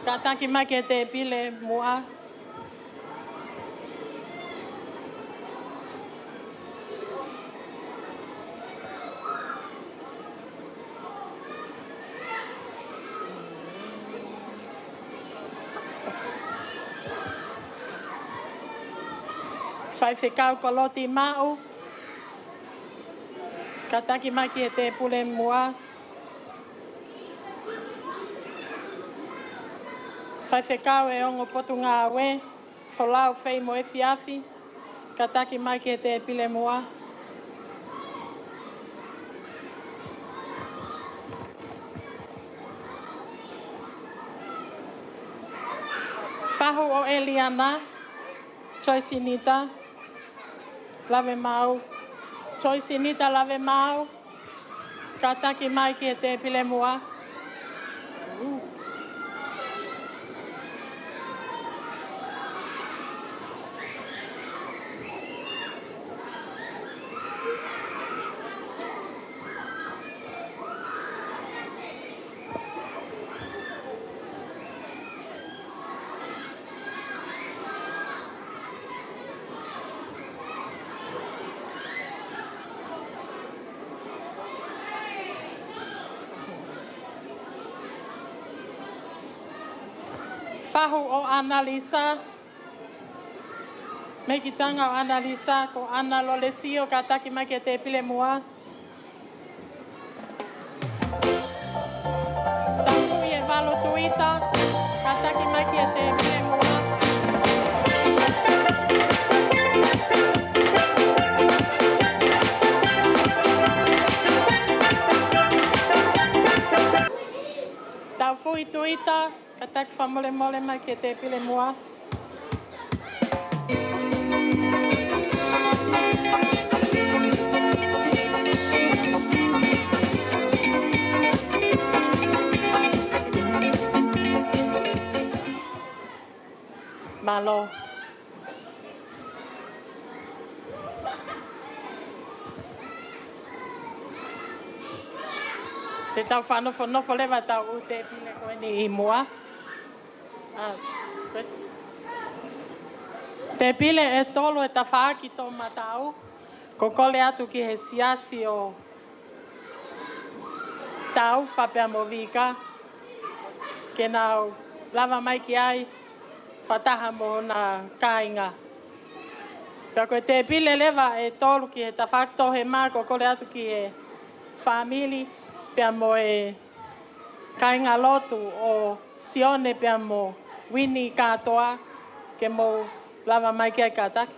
Kataki mai ke te pile mua. Fai whekau koloti mau. Kataki mai ke te pule mua. Fai whekau e ongo potu ngā we. Wholau whei mo e whiawhi. Kataki mai ke te pile mua. Whahu o Eliana. Joycintta. Lavemaau. Joycintta Lavemaau. Kataki mai ke te pile mua. Whahu o Annalisa. Me ki tanga o Annalisa ko Anna Lolesio kataki mai ke te pile mua. Taku e valo tuita kataki mai ke te pile mua. Tau fui tuita. Kataki whamole mole mai ke te pile mua. Malo. Te tau whanofo lewa tau u te pile koe ni I mua. Te pile e tolu e ta whaaki tō matau. Ko kole atu ki he siasi o tau whapea mo vika. Ke nau lava mai ki ai. Whataha mo na kāinga. Pea koe te pile lewa e tolu ki he ta whaaki tō he mā. Ko kole atu ki he whamili. Pea mo e kāinga lotu o sione pea mo wini katoa ke mo lava mai ki ai kataki.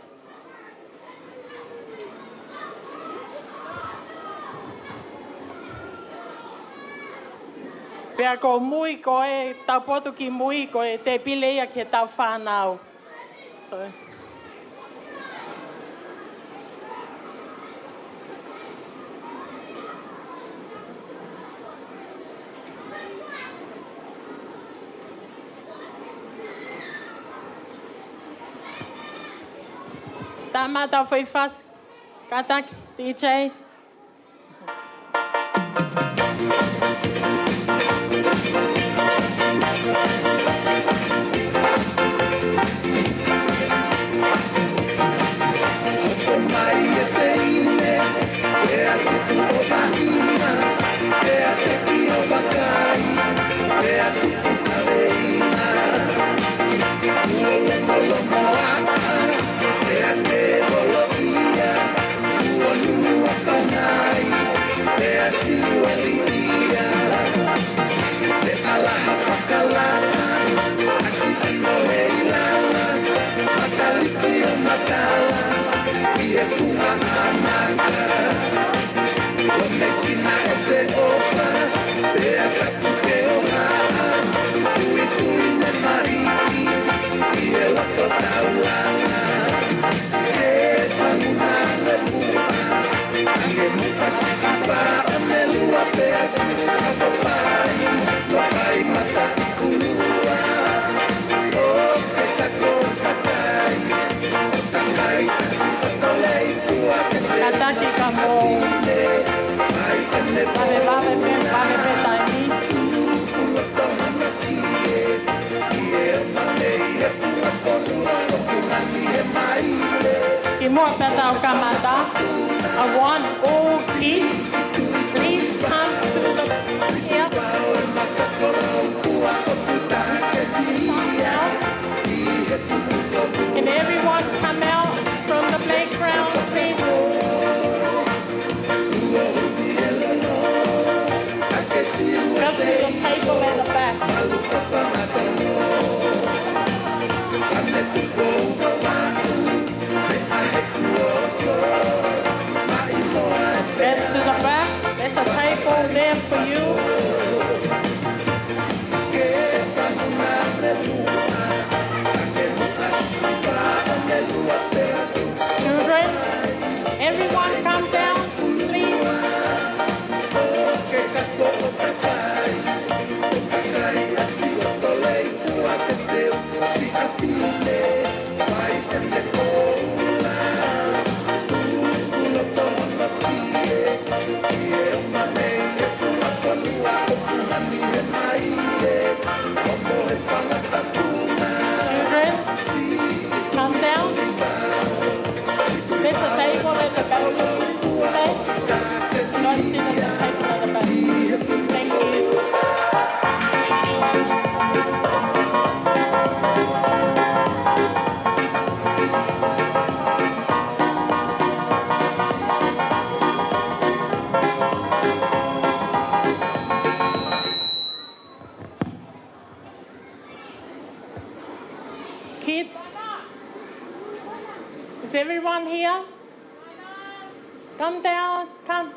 Pea ko mui ko e tau potu ki mui ko e te pile ia ke tau whanau. So. Tama tau foi fácil. Kataki, DJ. Pacifica, onde lua pega. Step to the table in the back. Get to the back. There's a table there for you. Children, everyone come down, please. Children, come down. There's a table at the back. Okay? Joycintta, there's a table at the back. Thank you. Kids, is everyone here? Come down, come.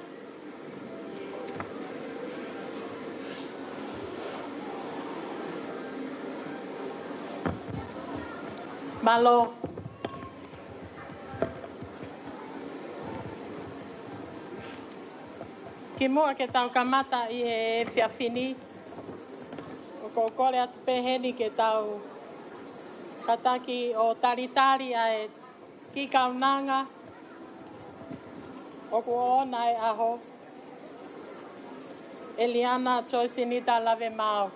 Malo. Ki mua ke tau kamata I e whiawhini. O ko kore atu peheni ke tau kataki o taritari ai ki kaunanga. O ko ona e aho. Eliana, Joycintta, Lavemaau.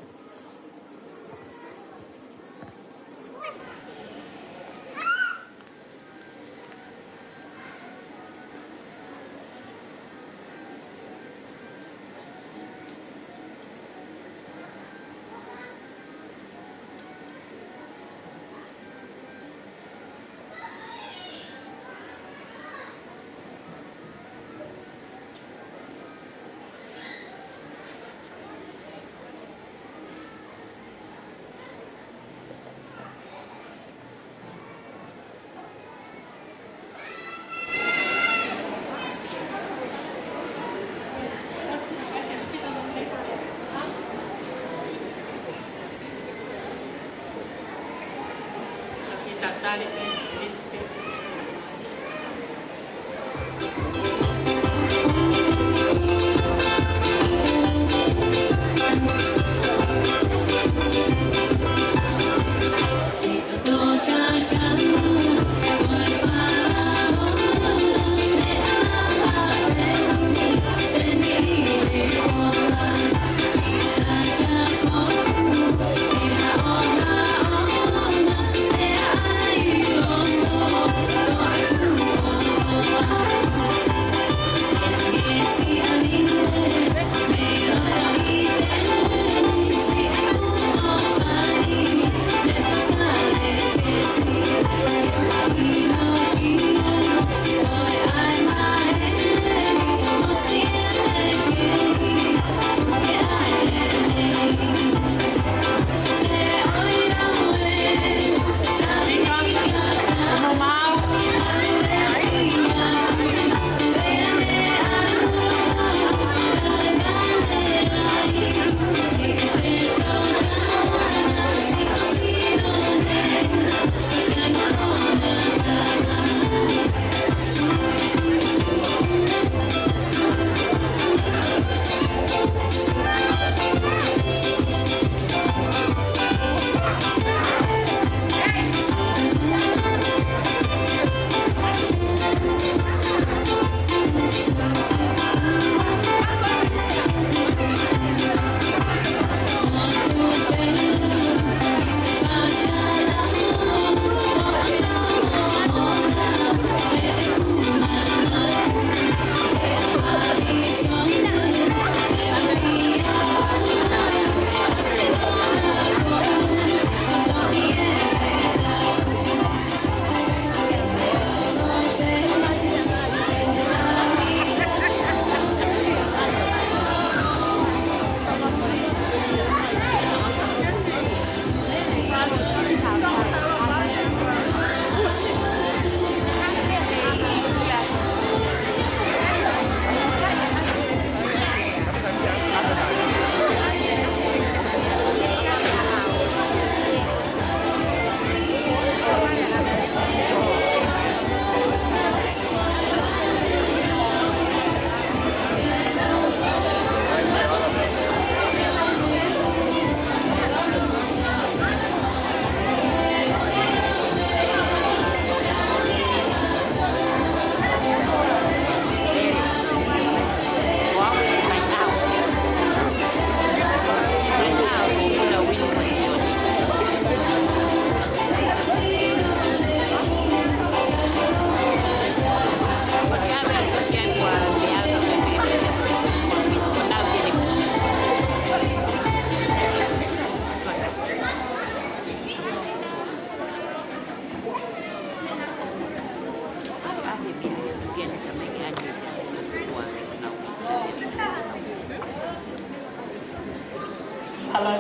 Hello.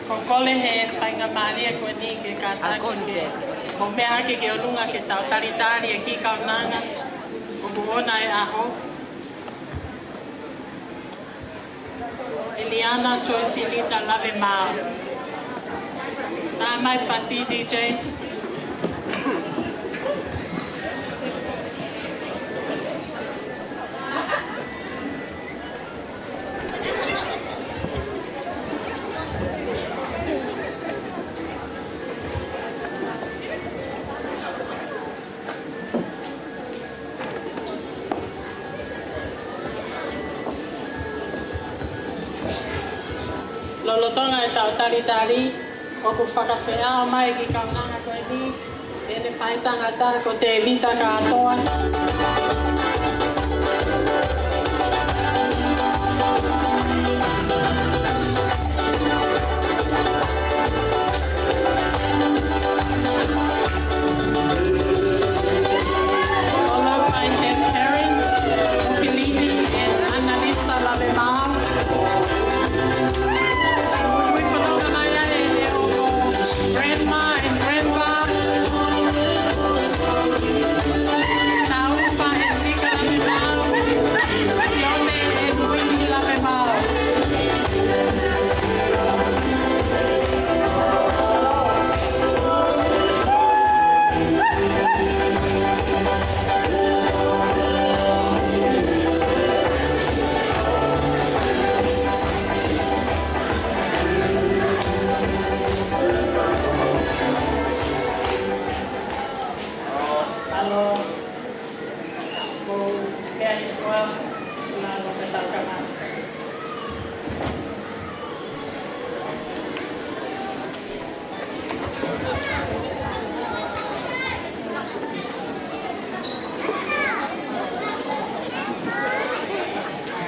Ko kole he whainga maria koe ni ke kātaki ke mo mea ake ke olunga ke tau taritari e ki kaunanga o kuona e aho. Eliana, Joycintta, Lavemaau. Tā mai whasi DJ. Lolotonga e tau taritari, o ku whakawhea mai ki kaunanga koe ni, e ne whaitangata ko te vita ka atoa. Followed by her parents, Filini and Annalisa Lavemaau. Grandma and grandpa. Taufa and Mika Lavemaau. Sione and Winnie Lavemaau.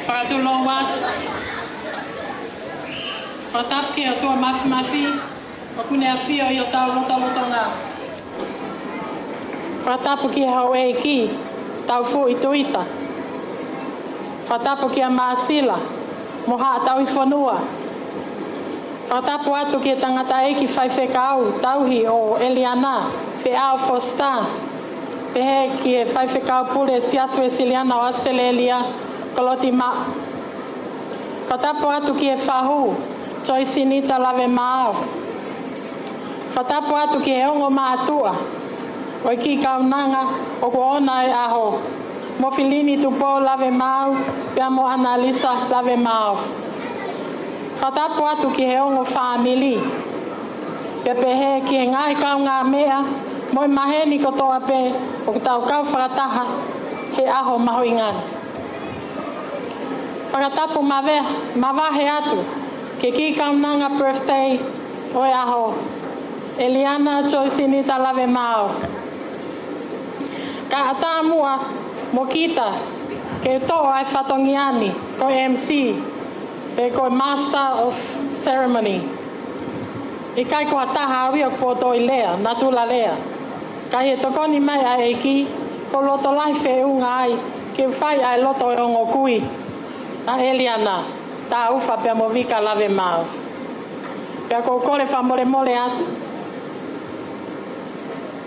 Whakatulo wat. Whatapke o tua mafi, o kune a whio i o tau lotonga. Whatapu ki hau e ki, tau fu i tuita. Whatapu ki a maasila, moha tau i whanua. Whatapu atu ki tangata e ki whaiwhekau, tauhi o Eliana, whiau fosta. Pehe ki e whaiwhekau pule siasu e Eliana o Australia, koloti ma. Whatapu atu ki e whahu, Joycintta Lavemaau. Whatapu atu ki e ongo mātua, o ki kaunanga o ko ona e aho. Mo Filini tupo Lavemaau, pia mo Annalisa Lavemaau. Whatapu atu ki he ongo whamili. Pia pehe ki he ngai kau ngā mea, moi maheni ko toa pe, o ki tau kau whakataha, he aho mahui ngani. Whakatapu mawahe atu, ke ki kaunanga birthday, o e aho. Eliana, Joycintta Lavemaau. Ka ata mua mo kita ke toa ai whatongiani ko MC pe ko Master of Ceremony. I kai ko ataha awi o poto i lea, natula lea. Kai e tokoni mai a eki ko loto lai whiunga ai ke whai ai loto e ongo kui. A Eliana, tā uwha pia mo vika Lavemaau. Pia ko kore whamole mole atu.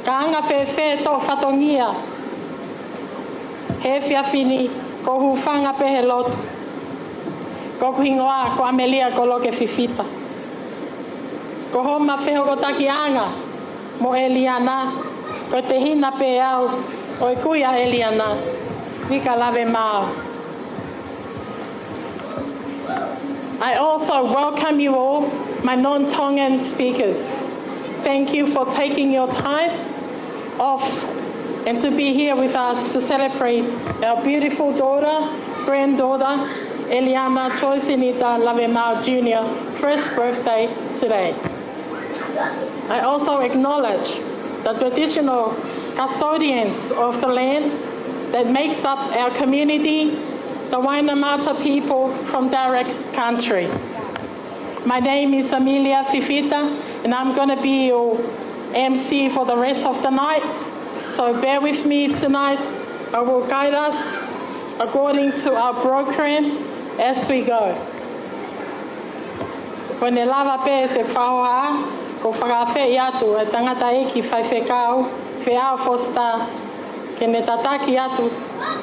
Ka anga whewhe tō whatongia. He whiawhini ko huwhanga pehe lotu. Ko kuhingoa ko Amelia ko loke whiwhita. Ko homa wheho ko taki anga mo Eliana. Ko te hina pe au o e kuia Eliana. Vika Lavemaau. I also welcome you all, my non-Tongan speakers. Thank you for taking your time off and to be here with us to celebrate our beautiful daughter, granddaughter, Eliana Joycintta Lavemaau Jr. first birthday today. I also acknowledge the traditional custodians of the land that makes up our community, the Wainamata people from Darug country. My name is Amelia Fifita, and I'm going to be your MC for the rest of the night. So bear with me tonight. I will guide us according to our program as we go. Ko ne lava pe se whaoa, ko whakawhi i atu e tangata eki whai whekau, wheao fosta, ke ne tataki atu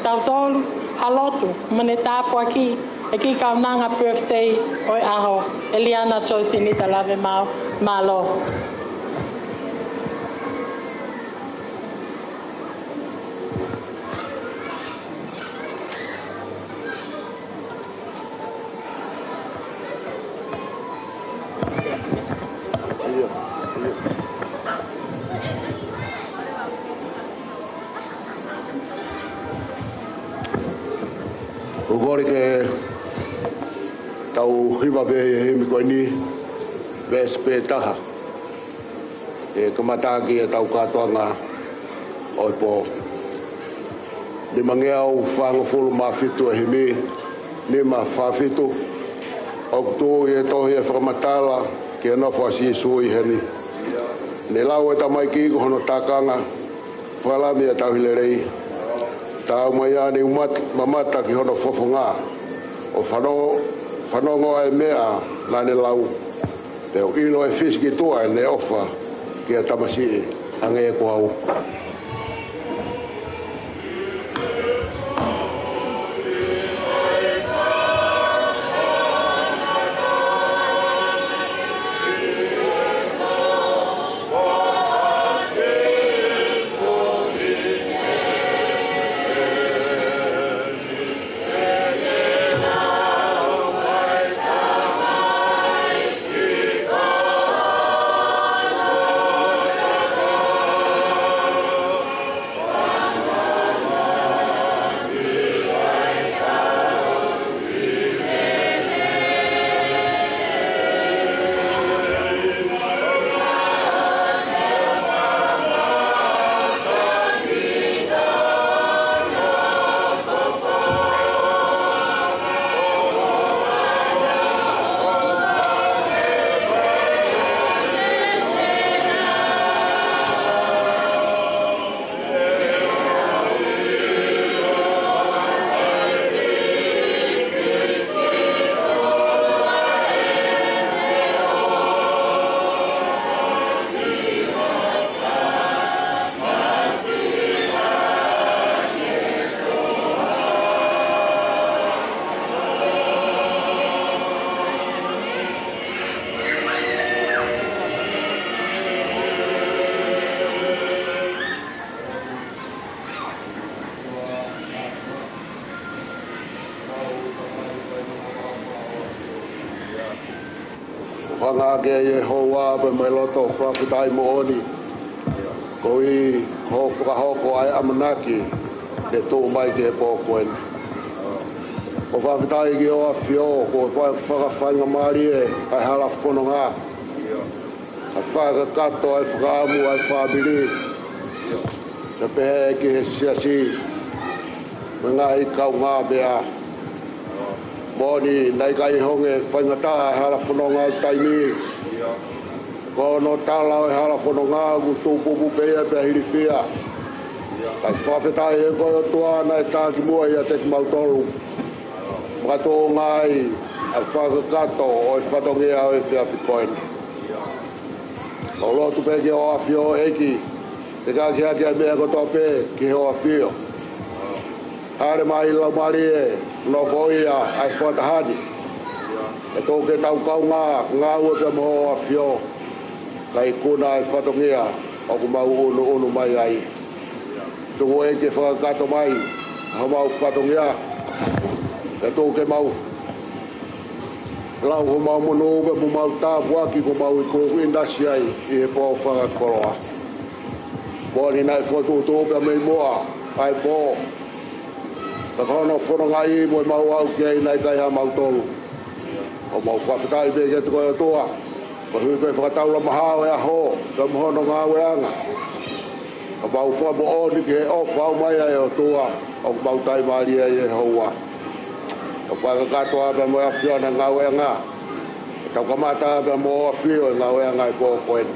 tau tolu, halotu, mane tāpua ki, e ki kaunanga birthday oi aho, Eliana Joycintta Lavemaau, malo. Ugori ke tau hiwa be himi koe ni vespe taha. E kamataki e tau katoanga oi po. Ni mangea au whanga fulu ma fitu e himi, ni ma whafitu. O kutu e tohi e whakamatala ke nofo asi sui heni. Ni lau e tamai ki ko hono takanga, whalami e tau hilerei. Tau mai ane mamata ki hono fofonga o whanongo e mea nane lau te o ilo e fiski tua e ne ofa ki a tamasi ange e kuau. Whanga ke e hoa pe mai loto whawhitai mo oni. Ko i ho whakahoko ai amanaki ne tō mai ke he pōkoen. Ko whawhitai ki o a whio, ko whakawhainga maari e ai hala whanonga. Ai whakakato ai whakaamu ai whabiri. Te pehe ki he siasi. Me ngahi kau ngā bea. Moni nei kai honge whaingata e hala whanonga au taimi. Ko no tālau e hala whanonga ku tūpupu pēia pēa hiriwhia. Kai whawhetai e koe o tuana e tāki mua ia te mautolu. Makato ngai ai whakakato o e whatongea o e whiawhikoen. O lotu pē ki o awhio eki. Te kāki haki a mea kotoa pē ki he o awhio. Hare mai lau mari e no foia ai whatahani. E tōke tau kau ngā ua pia moho a whio. Kai kuna ai whatongia o ku mau unu mai ai. Tuko e ke whakakato mai, ha mau whatongia. E tōke mau. Lau ho mau mono upe mu mau tāpuaki ko mau i kōku indasi ai i he pō whakakoroa. Pōni nai whatutu pia mei moa, ai pō. Ta kono whanonga i mo mau au ki ai nei kai ha mau tolu. O mau whawhitai pe ke tuko e toa. Ko hui koe whakataula mahao e aho, ka mohono ngā weanga. Ka mau whamu oni ki he ofa au mai ai o toa, o mau tai maari ai e hoa. Ka whakakatoa pe mo e awhiona ngā weanga. Tau kamata pe mo awhio e ngā weanga e pōkoen.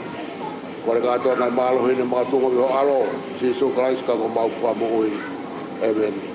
Kore katoa ngai mālohine mga tungo mi ho alo, si su Christ ka ko mau whamu ui. Amen.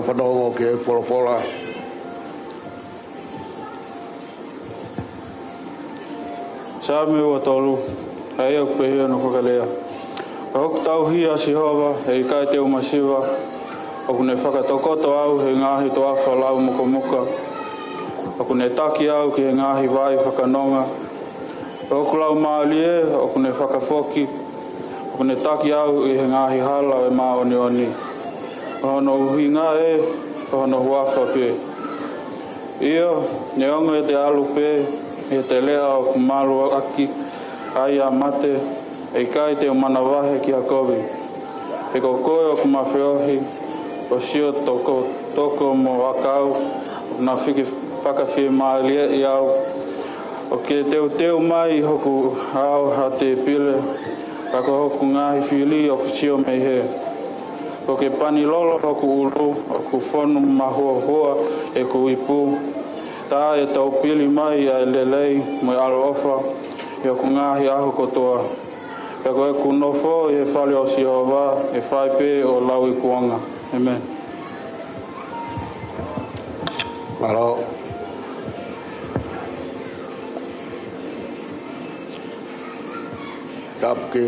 tau whanongo ke wholofola. Sāmi ua tolu, hei au pehia no whakalea. Ka hoku tau hia Sihova, hei kai te umasiwa, oku ne whakatokoto au he ngāhi to awha lau moka moka. Oku ne taki au ki he ngāhi vai whakanonga. Oku lau maalie, oku ne whakafoki, oku ne taki au i he ngāhi hala e mā oni oni. Hono uhi ngā hono huafa pe. Ia, ne ongo e te alu pe, e te lea o kumalu aki, ai a mate, e kai te umana wahe ki a kovi. E ko koe o kumawheohi, o sio toko mo wakau, na whiki whakawhi maalie i au. O ke teu mai hoku au ha te pile, ka ko hoku ngahi whili o ku sio mei he. Ko ke pani lolo hoku ulu, o ku whonu mahua hoa e ku ipu. Tā e tau pili mai a lelei mo alo ofa, e o ku ngahi aho kotoa. Ka koe ku nofo e whale o Sihova, e whaipe o lau i kuanga. Amen. Maro. Tap ke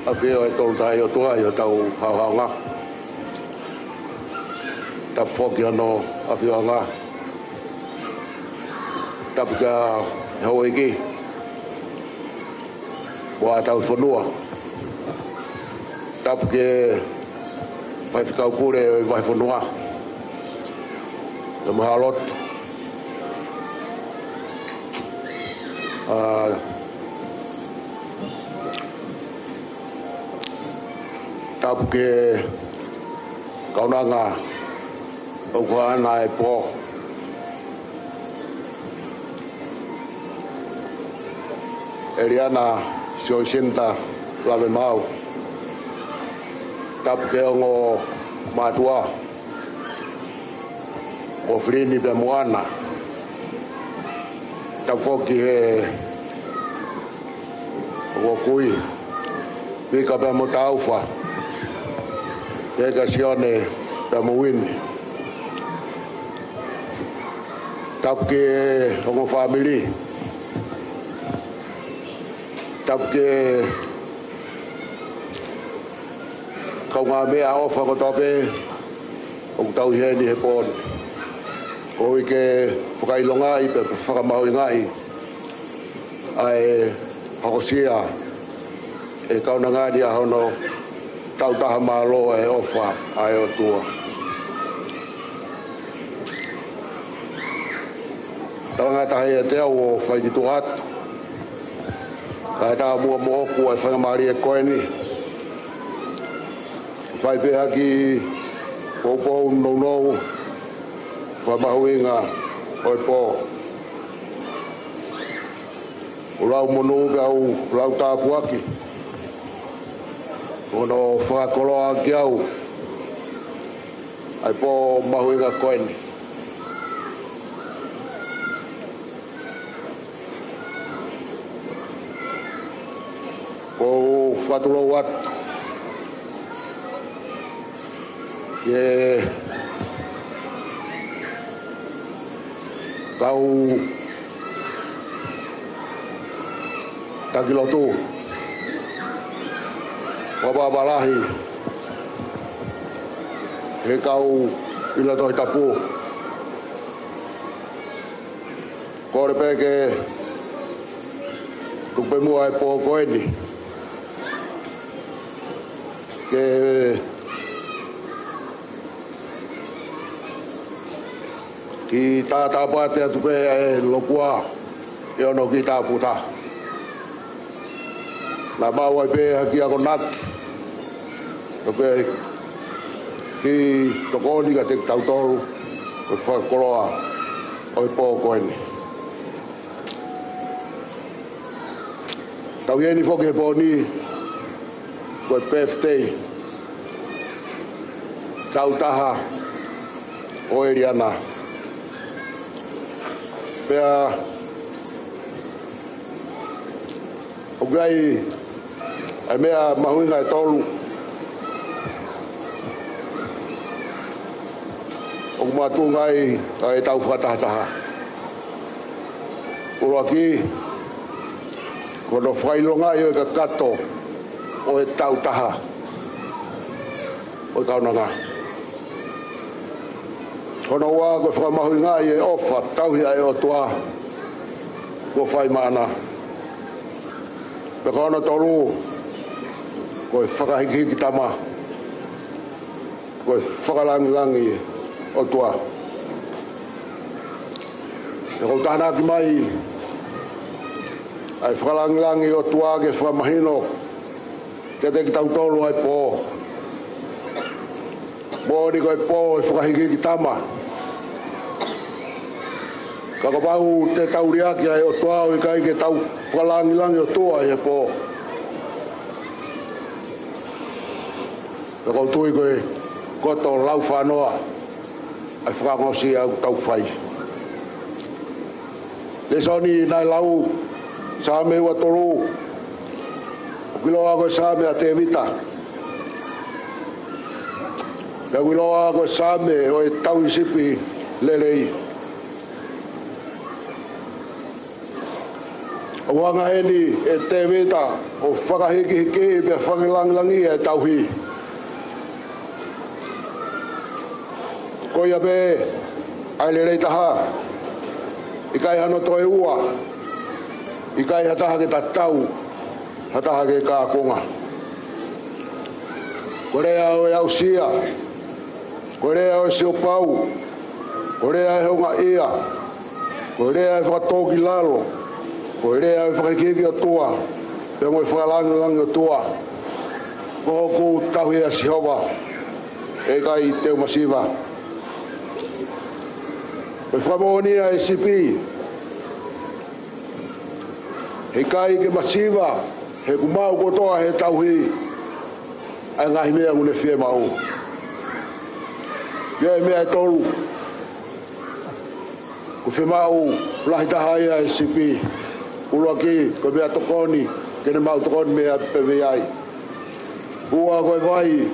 a whio e tolu tahi o tua i o tau hauhaunga. Tap whoki ano a whio ngā. Tap ka hau iki. Wa tau whanua. Tap ke whai whikau kure o i vai whanua. Te mahalot. Tap ke kaunanga o kua ana e po. Eliana, Joycintta, Lavemaau. Tap ke ongo matua. O frini pe moana. Tap foki he o kui. Vika pe mo taufa. Eka sione pe mo wini. Tap ke ongo family. Tap ke kau ngā mea ofa ko tope o tau heni he pōni. Ko i ke whakailonga i pe whakamau i ngai ai hakosia e kauna ngādi a hono tau taha mālo e ofa ai o tua. Tawanga tahi e te au o whaikitu atu. Kai tā mua mo oku ai whangamari e koeni. Whai peha ki pōpou nou whamahuinga oi pō. Ulau monu au ulau tāpu aki. Ono whakakoloa ki au. Ai pō mahuinga koeni. Ko whatulo watu. Ye kau Takilotu. Wababalahi. He kau ila toi tapu. Kore peke tupe mua e pō koeni. Ke ki tātā pāte atu pe e lokua e ono ki tāputa. Nā mau ai pe haki ako naki. Ka pe ki tokoni ka te tautoru o whakakoloa o i pō koeni. Tau ieni whoke he pōni koe birthday. Tau taha o Eliana. Pea o gai ai mea mahuinga e tolu. matungai ai tau whatataha. Ura ki, kono whailonga i o ka kato o e tau taha o kaunanga. Kono wā koe whakamahui ngā i e ofa tauhi ai o tua ko whai maana. Pe kono tolu koe whakahiki tama koe whakalangi o tua. E kou tahana ki mai ai whakalangi o tua ke whakamahino ke te ki tau tolu ai pō. Mōni koe pō e whakahiki ki tama. Ka kapau te tauriaki ai o tua o i kai ke tau whakalangi o tua i e pō. Ka kou tui koe koto lau whanoa ai whakangosi au tau whai. Le soni nai lau sa me ua tolu. O kiloa koe sa me a te vita. Pea kiloa koe sa me o e tau i sipi lelei. O wanga heni e te vita o whakahiki pea whangilangi e tauhi. Koia pe ai lelei taha. I kai hano toe ua, i kai hataha ke tatau, hataha ke kākonga. Korea o e ausia, korea o e siopau, korea e honga ia, korea e whakatoki lalo, korea e whakakiki o tua, pe mo e whakalangi o tua. Kohoku tauhi a sihova, e kai teu masiva. E whakamonia e sipi. He kai ke masiva, he kumau kotoa he tauhi. Ai ngahi mea ngune whie mau. Ia e mea e tolu. Ku whie mau, lahi taha ia e sipi. Ulua ki, ko mea tokoni, kene mau tokoni mea pewe ai. Ua koe vai,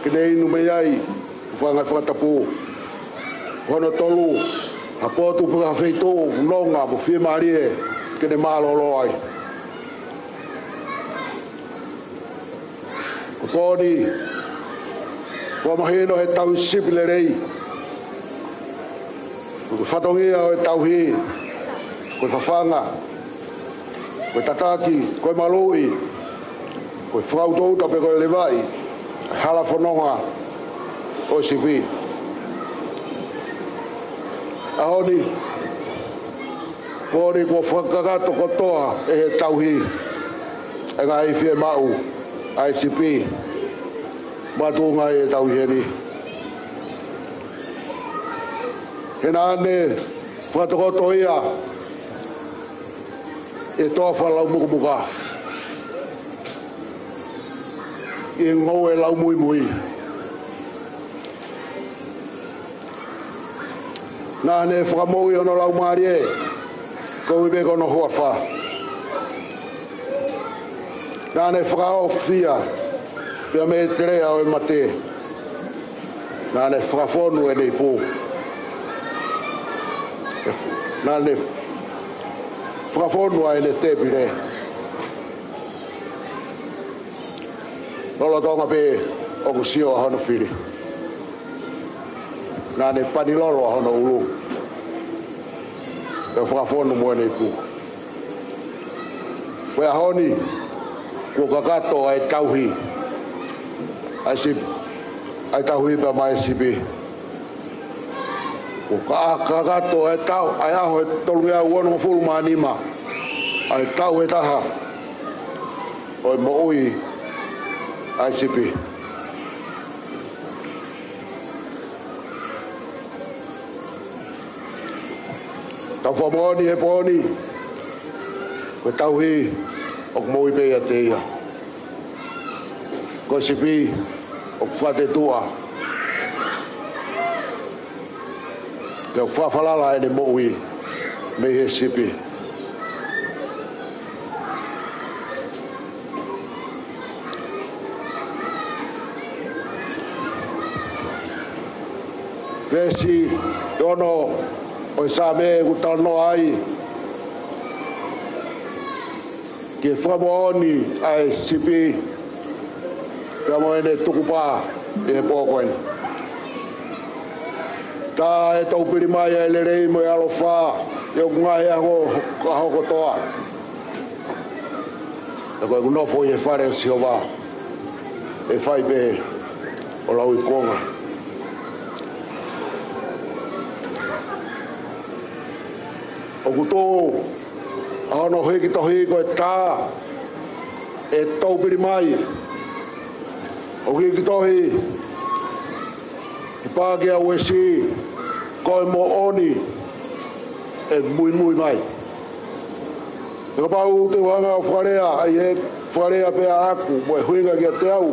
kene inu me ai, whangai whakatapu. Hono tolu, a potu puka wheitu, nonga, mo whie marie, kene mālolo ai. Ko tōni, whamahino he tau sipile rei. Ko whatongia o he tau hi, ko whawhanga, ko tataki, ko malui, ko whakautouta pe ko lewai, hala whanonga o sipi. Ahoni, kōri ko whakakato kotoa e he tauhi, e ngā i whie mau, ICP, matunga e tauhi heri. He nāne, whakatokoto ia, e toa whalau mukumuka. I ngau e lau mui mui. Nāne whakamoi ono lau maari e, kou ibe kono hua wha. Nāne whakaofia, pia me te rea o e mate. Nāne whakafonu e nei pū. Nāne whakafonu e ne te pire. Nolo tonga pe o kusio a hono whiri. Nāne panilolo a hono ulu. E whakafonu mo e nei pū. Wea honi, ko kakato ai tauhi. Ai tauhi pa mai sipi. Ko kakato ai tau, ai aho e tolungia uono fulu maanima. Ai tau e taha. Oi mo ui, ai sipi. Tau whamoni he pōni. Ko tauhi, o kumoi pēia te ia. Ko sipi, o whate tua. Te o whawhalala e ne moui, me he sipi. Vesi dono o same utal no ai ke famoni ai sipi kamo ene tukupa e pokoen ta e tau piri mai e le rei mo e alofa e o ngai aho kotoa e koe kunofo i e whare o siova e whai pe o lau i konga o kuto ano heki tohi ko e tā e tau piri mai o heki tohi i pāke au e si koe mo oni e mui mai e ka pāu te wanga o wharea ai e wharea pēa aku mo e huinga ki a te au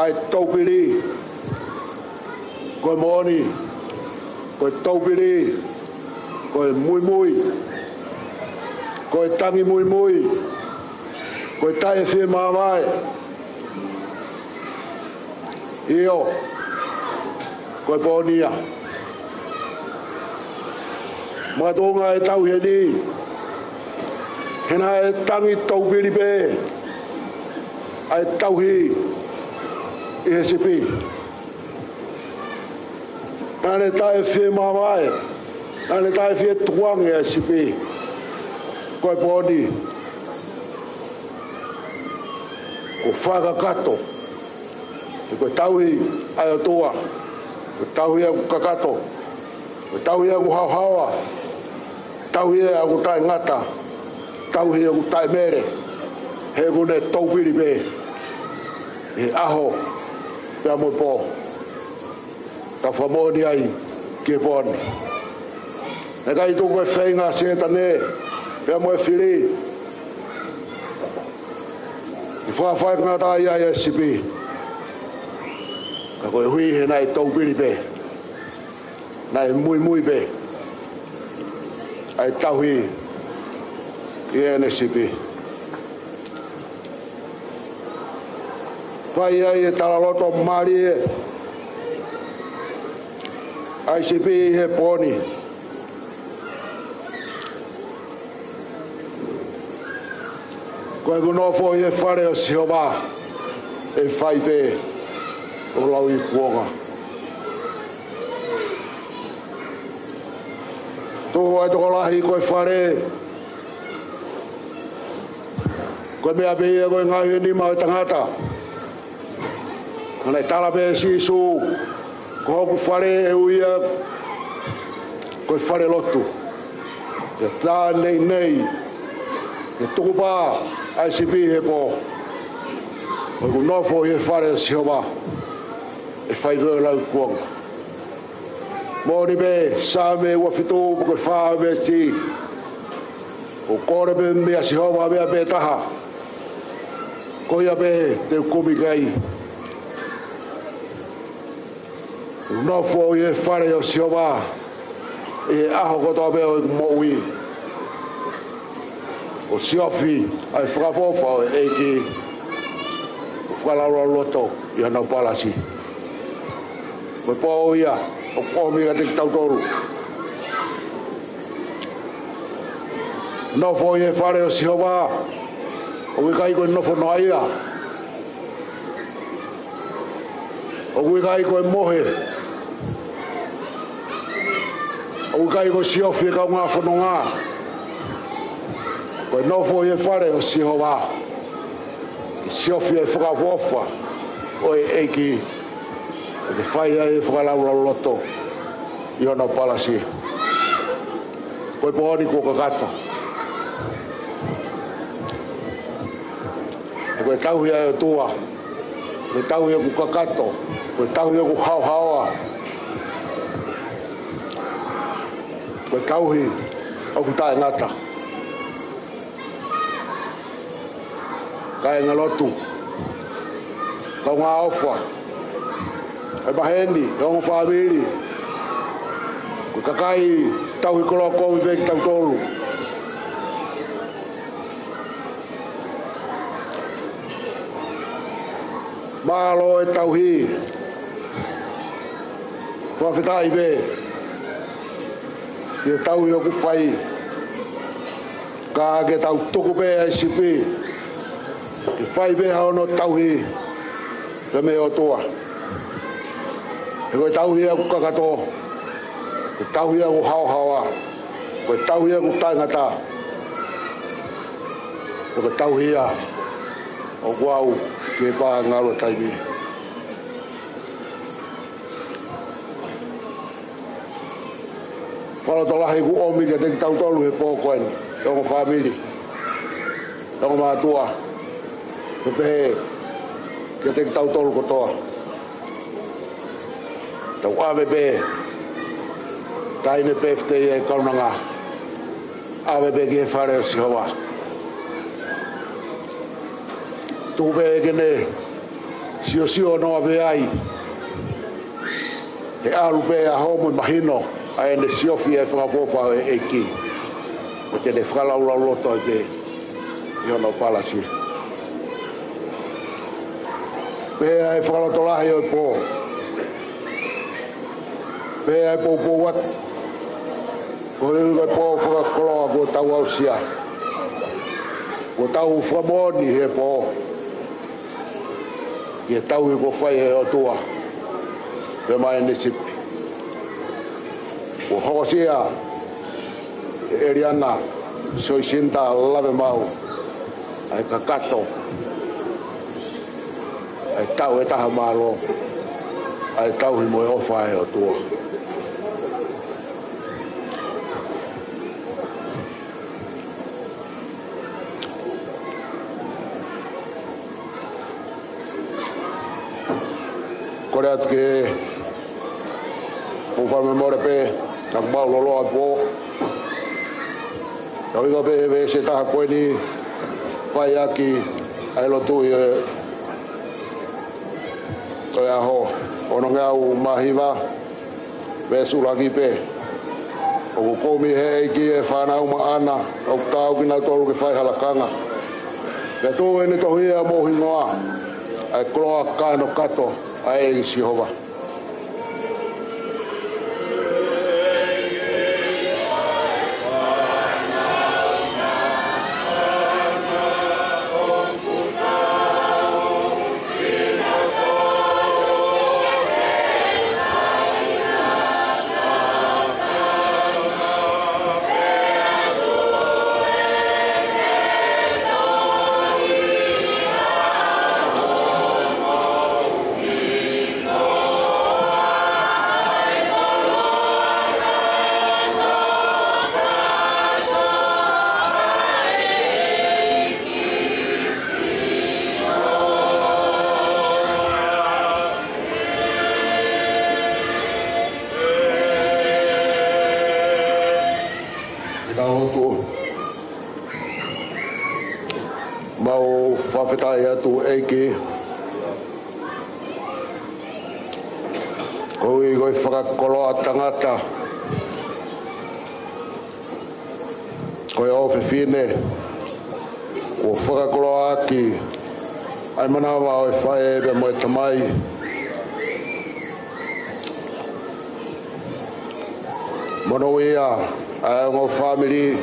ai tau piri koe mo oni koe tau piri koe mui koe tangi mui koe tae whie mamai io koe pōnia matonga e tau heni hena e tangi tau piri pē ai tau hi i he sipi nane tae whie mamai nane tae whie tuangi e sipi koe pōni ko whakakato te koe tauhi ai o toa koe tauhi aku kakato koe tauhi aku hauhaua tauhi aku tae ngata tauhi aku tae mere he kune taupiri pe e aho pea moi pō ta whamoni ai ke pōni e kai tō koe whainga seta ne pea moi whiri i whawhai ngata ia e sipi ka koe hui he nai taupiri pe nai mui pe ai tauhi i ene sipi pai ai e talaloto mari e ai sipi he poni koe kunofo i e whare o siova e whai pe o lau i kuonga tōhu ai toko lahi koe whare koe mea pe ia koe ngai ni mau tangata Ana tala pe sisu ko ku fare e uia ko fare lotu ya ta nei ke tupa ai sipi he po ko no fo e fare siova e fai go la kuang mori be same wa fitu ko fa be si o kore be me siova be taha ko ya be te komi gai no fo e fare o siova e aho ko to be o mowi o siofi ai frafofa e ki o fala loto ia na palasi ko po ia o po mi ga te tautoru no fo e fare o siova o we kai ko no fo no ia o we kai ko mohe o kai ko siofi ka nga fo no nga ko no fo e fare o siova siofi e frafofa o e ki e fai ai fala loto io no palasi ko po ni ko kakato ko tau ia tua ko tau ia ku kakato ko tau ia ku hawa ko tau hi o ku tai ngata kai ngalotu ko nga ofa e baheni ko family ko kakai tau hi koloko i be tau tolu malo e tau hi whawhetai me. Kia tau i oku whai. Ka ke tau tuku pe ai sipi. Ki whai pe hao no tau hi. Ka me o toa. E koe tau hi aku kakato. Koe tau hi aku hao hawa. Koe tau hi aku taingata. Koe tau hi a. O guau ke pā ngaro taimi. Whalo to lahi ku omi ke teki tau tolu he pōkoen. Tongo whamiri. Tongo mātua. Ke pehe ke teki tau tolu kotoa. Tau ave pehe. Taine peftei e kaunanga. Ave pehe ke whare o sihawa. Tupe e kene sio noa pe ai. He alu pe a homo i mahino. A ene siofi e whakafofa e ki. O tene whakalaulau loto e pe. I ono palasi. Pe e whakalotolahi o i pō. Pe e pō wat. Ko hiu e pō whakakoloa ko tau au sia. Ko tau whamoni he pō. Ia tau i ko whai e o tua. Pe mai ne sipi. Ko hokosia Eliana, Joycintta, Lavemaau. Ai kakato. Ai tau e taha malo. Ai tau hi moe o whai o tua. Kore atu ke o whame more pe tak mau lolo a po. Tau ika pe ve se taha koe ni whai aki ai lotu i toi aho. Ono ngea u mahiwa ve sulaki pe. O ku komi he eiki e whanau ma ana. O ku tau ki nau tolu ke whai halakanga. Ve tō e ni tohi a mohi noa. Ai kloa kāno kato. Ai Jehova. Mau whawhetai atu eiki. Koui goi whakakoloa tangata. Koi ofe whine. Ko whakakoloa aki. Ai manawa o e whae ebe mo e tamai. Mono ia. Ai ngō family.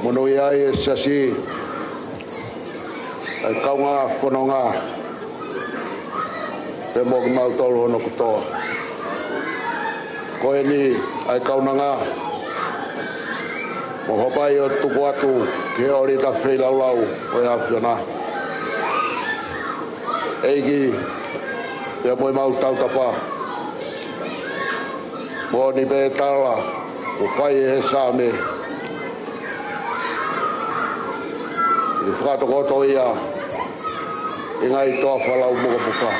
Mono ia e sasi. Ai kaunga whanonga. Pe mo ki mau tolu hono kutoa. Koe ni ai kaunanga. Mo hopai o tuku atu ke ori ta whei laulau o e awhiona. Eiki pe mo i mau tautapa. Mo ni pe tala o whai e he sāme. I whakatokoto ia i ngai toa whalau mukapuka.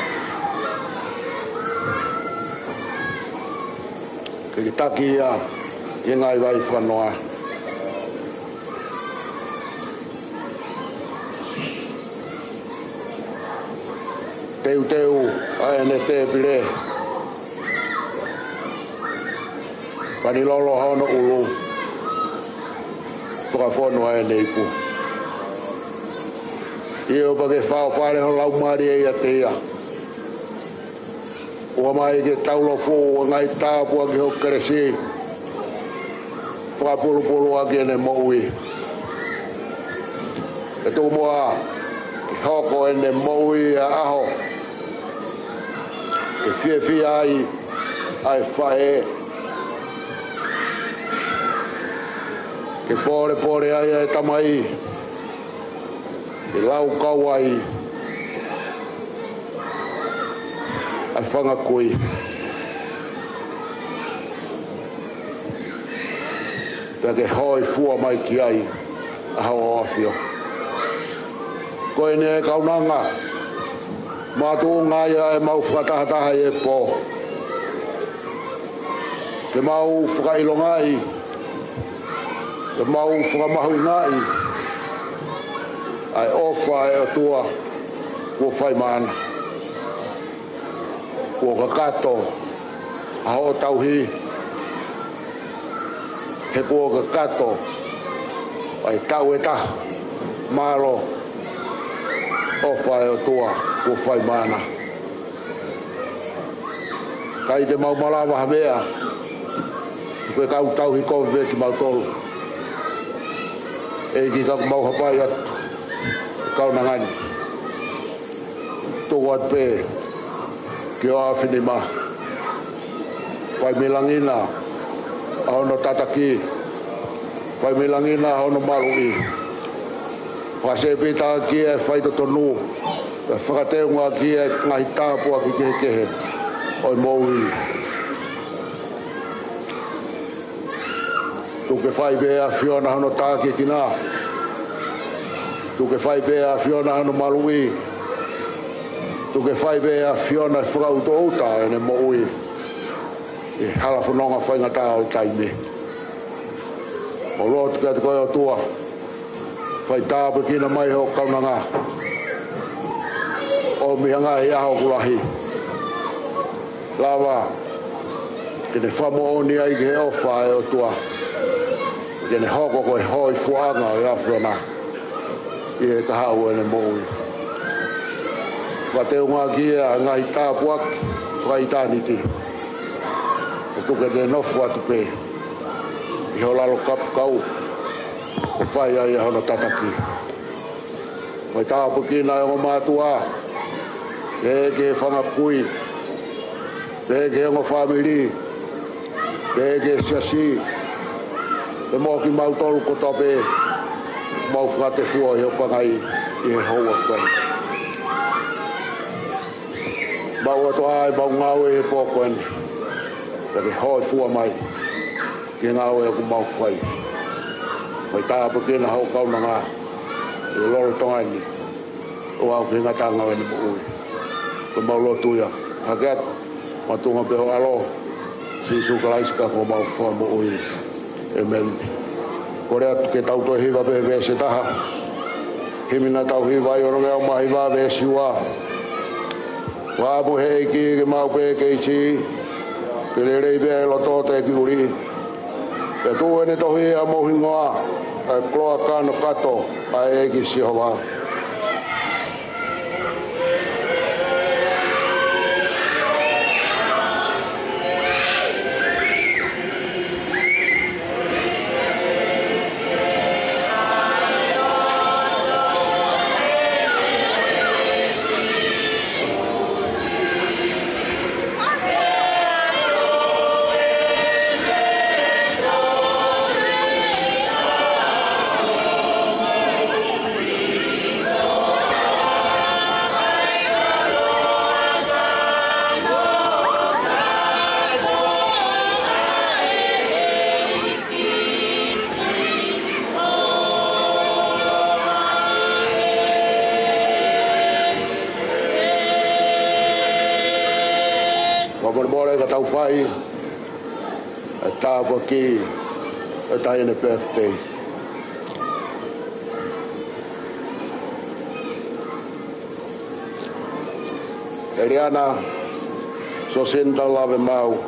Ke ki taki ia i ngai vai whanoa. Teu ae ne te pire. Pani lolo haono ulu. Whakafono ae ne ipu. Ia pa ke whao whare ho lau maari e ia te ia. Ua mai ke taulo fō ngai tāpua ki ho keresi. Whakapulu ake ne moui. E tō mua ki hoko e ne moui a aho. Ke fia ai whae. Ke pore ai tamai. Ke lau kau ai. Ai whanga kui. Pea ke hoi fua mai ki ai. Ahau awhio. Koe ne e kaunanga. Mātu ngai e mau whakatahataha e pō. Ke mau whakailongai. Ke mau whakamahui ngai. Ai ofa e o tua. Kua whai mana. Kua kakato. Aho tauhi. He kua kakato. Ai tau e taha. Malo. Ofa e o tua. Kua whai mana. Kai te mau malawa hamea. Koe kau tauhi kowe ki mau tolu. E ki kaku mau hapai atu. Kau nangani. Tōku at pē. Ki o awhini ma. Whai milangina. Ahono tataki. Whai milangina ahono marui. Whasepita ki e whai totonu. Whakateunga ki e ngahi tāpua ki kehe. Oi moui. Tuke whai bea whiona hano tāke ki nā. Tuke whai bea whiona hano marui. Tuke whai bea whiona whakauto outa e ne moui. E hala whanonga whainga tā o taime. O roa tuke atu koe o tua. Whai tāpe kina mai ho kaunanga. O mihanga he aho kulahi. Lava. Kene whamo oni ai ke he ofa e o tua. Kene hoko koe hoi fuanga o iawhana. I e kahau e ne moui. Whateu ngā kia ngahi tāpuak. Whai tāniti. E tuke ne nofu atu pē. I ho lalo kapu kau. O whai ai hono tataki. Whai tāpu kina e o mātua. E ke whanga pui. E ke ongo whamiri. E ke siasi. E mō ki mau tolu ko tape. Mau whakate fua i opangai i he hoa koe. Mau ato ai, mau ngau e he pōkoen. Ke hoi fua mai. Ke ngau e ku mau whai. Whai tāpa kena hau kauna ngā. E loro tongaini. O au ke ngatanga wene mo ui. Ko mau lotu ia. Haket. Matunga peho alo. Sisu kalaiska ko mau whai mo ui. Amen. Kore atu ke tau toi hiwa pehe vese taha. Himina tau hiwa i oronge au mahiwa vese ua. Wāpu hei ki ke mau pehe keisi. Ke lerei pehe loto te ki uri. Ke tu ene tohi a mohi ngoa. Ai kloa kano kato. Ai eki si hoa. Mole ka tau whai. E tāpua ki. E tai ene birthday. Eliana. Joycintta Lavemaau.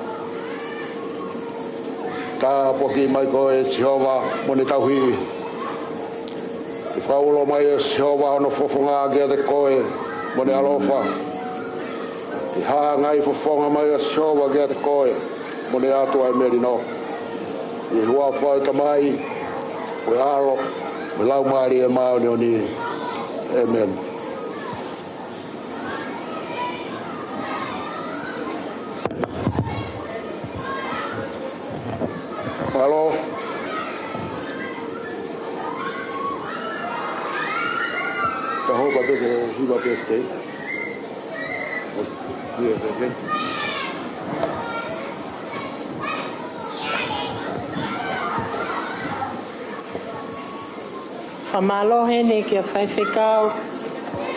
Tāpua ki mai koe Jehova moni tau hui. I whaulo mai e Jehova hono fofonga kia te koe moni alofa. I hanga I fofonga mai a showa gea te koe. Mone atu ai meri no. I hua whai ka mai. Koe aro. Me lau maari e mao ni o ni. Amen. Hello. I hope I did he got this day. Yes, okay. Whamalohe ne kia whaiwhekau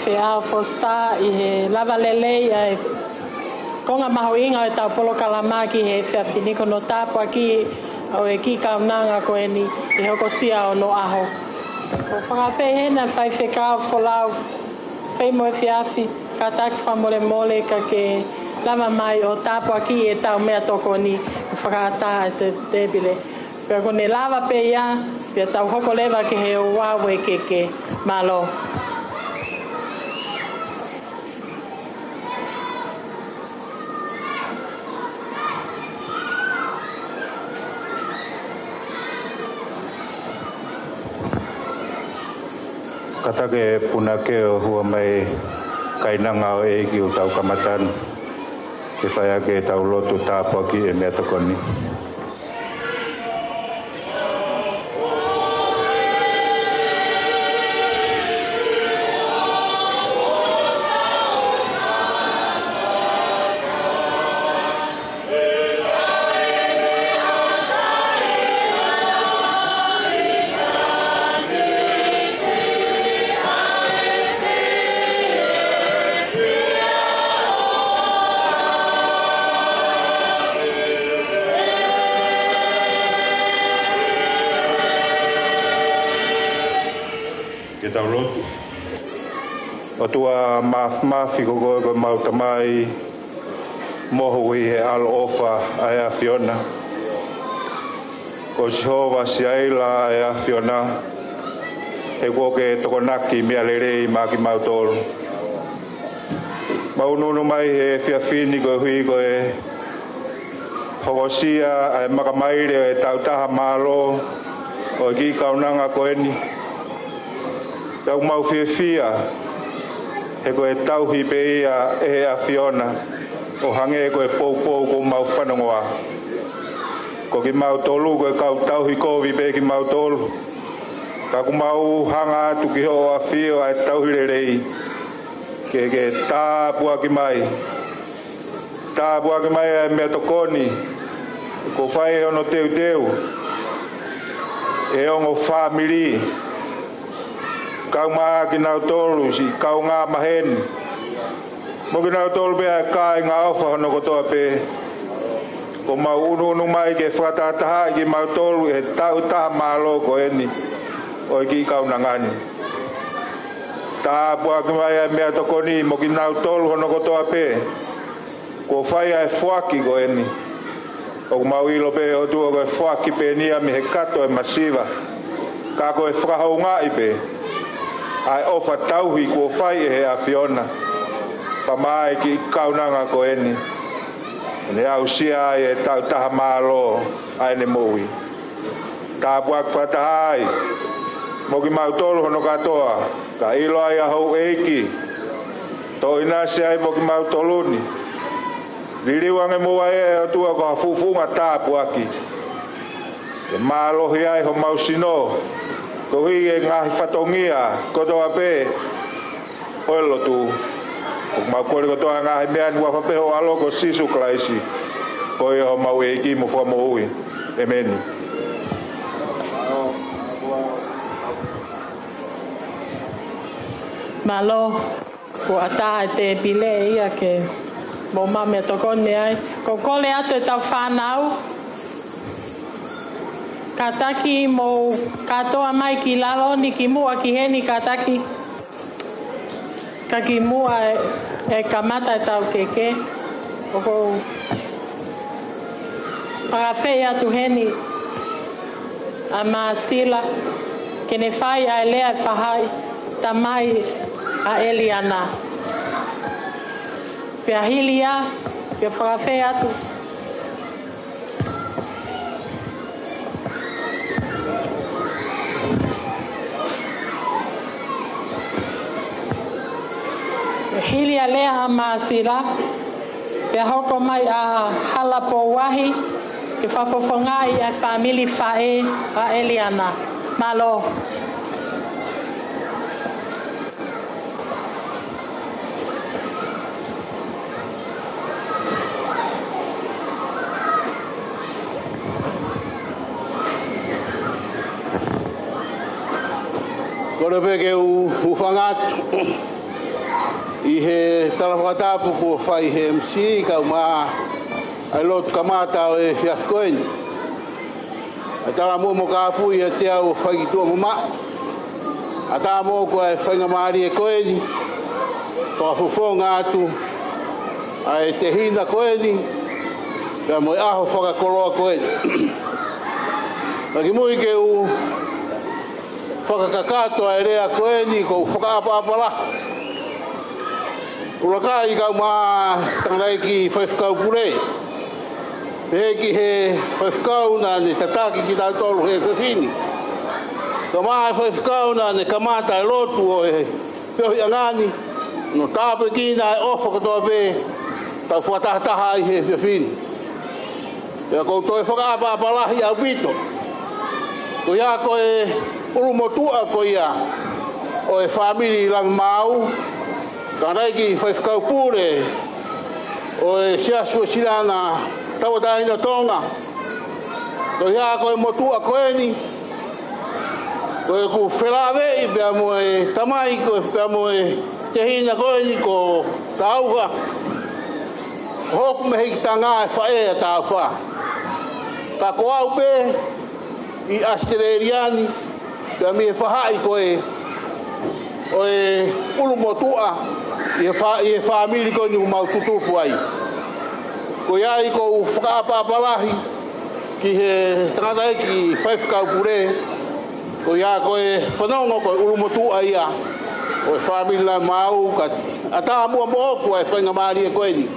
whiao fosta I he lava lelei ai konga maho inga e tau polo kalamaki he whiawhiniko no tāpua ki o e ki kaunanga ko e ni I hoko sia o no aho. Ko whakawhi hena whaiwhekau wholau whai moe whiawhi ka taki whamole mole ka ke lava mai o tāpua ki e tau mea toko ni whakata e te tebile. Pea ko ne lava pe ia pia tau hoko lewa ke he o wawe ke malo. Katake puna keo hua mai kainanga o eiki o tau kamatanu. Ke whai ake tau lotu tāpua ki e mea tokoni. O tua mafi ko ko mautamai moho I he alo ofa ai a Fiona. Ko Jehova siaila ai a Fiona. He ko ke tokonaki mea lerei maki mautolo. Maununu mai he fiafini ko hui ko e hokosia ai makamaire e tautaha malo o ki kaunanga ko eni. Tau mau fia he koe tauhi pe ia e a Fiona o hange e koe pou ko mau whanongoa. Ko ki mau tolu koe kau tauhi kovi pe ki mau tolu. Ka ku mau hanga atu ki ho a fio ai tauhi rerei. Ke tāpua ki mai. Tāpua ki mai ai mea tokoni. Ko whai ono teu. E ongo whamiri. Kau maa ki nau tolu si kau ngā maheni. Mo ki nau tolu pia kai ngā ofa hono kotoa pe. Ko mau unu mai ke whakatataha ki mau tolu e tau taha malo ko eni. O ki kau nangani. Tāpua ki mai ai mea tokoni mo ki nau tolu hono kotoa pe. Ko whai ai whaki ko eni. O mau ilo pe o tua ko e whaki pe nia mi he kato e masiva. Ka ko e whakahau ngā i pe. Ai ofa tauhi ko whai e he a Fiona. Pa mai ki kaunanga ko eni. Ne au sia ai e tau taha malo ai ne moui. Tāpua ki whatahai. Mo ki mau tolu hono katoa. Ka ilo ai a hou eiki. To ina se ai mo ki mau toluni. Ririwange mua e o tua ko hafufunga tāpua ki. E malohi ai ho mau sino. Ko hui e ngahi whatongia, kotoa pe, oelo tu. O mau kore kotoa ngahi mea ni wapapeho alo ko sisu klaisi. Ko e ho mau e ki mo wha mo ui. Emeni. Malo, ko ata te pile ia ke mo mame tokone ai. Ko kole atu e tau whanau. Kataki mo katoa mai ki lalo ni ki mua ki heni kataki. Ka ki mua e kamata e tau keke. Oko parafei atu heni a maasila. Kene whai a elea whahai tamai a Eliana. Pea hilia, pea whakawhe atu. Hilia lea maasira, pea hoko mai a halapo wahi, ke whawhawhangai a family whae a Eliana. Malo. Kore peke u whangatu i he tarawhatapu ko whai he MC ka maa ai lotu kamata o e whiafkoeni. A tara mo ka apui e te au whai ki tua mama. A tā mo ko e whainga maari e koeni. Whakafufonga atu a e te hina koeni. Pea mo e aho whakakoroa koeni. Paki mui ke u whakakakato a rea koeni ko whakaapapala. Uraka i kau maa tangai ki whaifkau pure. Pehe ki he whaifkau na ne tataki ki tau tolu he whiwhini. Ka maa whaifkau na ne kamata e lotu o he whiohi angani. No tāpe ki na e ofa katoa pe tau whatahataha i he whiwhini. Pea koutou e whakaapapalahi au pito. Ko ia ko e urumotua ko ia o e whamiri Lavemaau. Ka reiki whaifkau pure o e siasu e sirana tawatahina tonga. Ko ia ko e motua koeni. Ko e ku whelawe i pia mo e tamai ko e pia mo e te hina koeni ko tauha. Hoku me hiki tanga e whae a tau wha. Ka ko au pe i Australiani pia mi e whahai ko e o e urumotua i e whamiri ko ni umau tutupu ai. Ko iai ko whakaapapalahi ki he tangata ki whaifkau pure. Ko ia ko e whanongo ko e urumotua ia o e whamiri Lavemaau ka ata mua mo oku e whainga maari e koeni.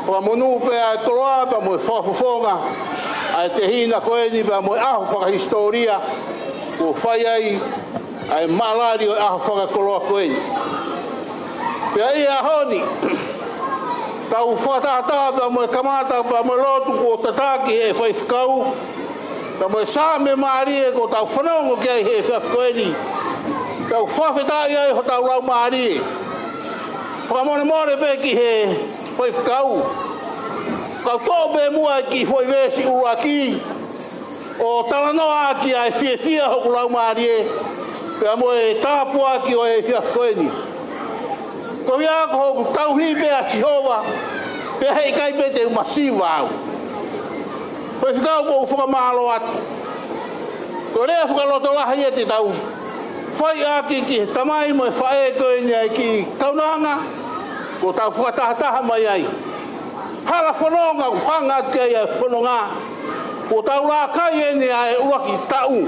Whamonu pea e toloa pa mo e whafufonga a te hina koeni pa mo e aho whakahistoria ko whai ai ai malari o aho whakakoloa koeni. Pea ia honi, tau whatata pa mo e kamata pa mo lotu ko tataki e whaifkau, pa mo e sāme maari e ko tau whanongo ki ai he whiafkoeni. Tau whawhetai ai ho tau rau maari e. Whakamone more pe ki he whaifkau. Kau tō pe mua ki whaivesi uruaki, o talanoa ki ai whia hoku rau maari e. Pea mo e tāpua ki o e whiafkoeni. Ko ia ko hoku tauhi pea sihova, pea hei kai pe te umasiwa au. Koe whikau ko whakamalo atu. Ko rea whakaloto lahi e te tau. Whai aki ki tamai mo e whae koeni ai ki kaunanga, ko tau whakatahataha mai ai. Hala whanonga ko hanga atu kei ai whanonga, ko tau la kai ene ai uaki tau.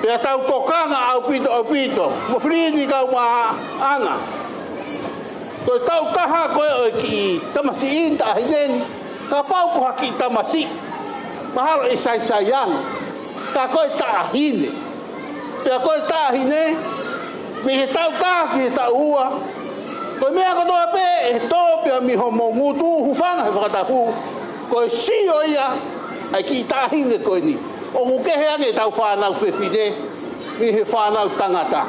Pea tau tokanga au pito, mo frini kau maa ana. Koe tau taha koe o ki tamasi inta ahinen, ka pau ko haki tamasi. Mahalo i saisayang, ka koe taahine. Pea koe taahine, mi he tau taha ki he tau hua. Koe mea katoa pe, he tō pea mi homo ngutu hufanga he whakatahu. Koe sio ia, ai ki taahine koe ni. O kukehe ake tau whanau whiwhine, mi he whanau tangata.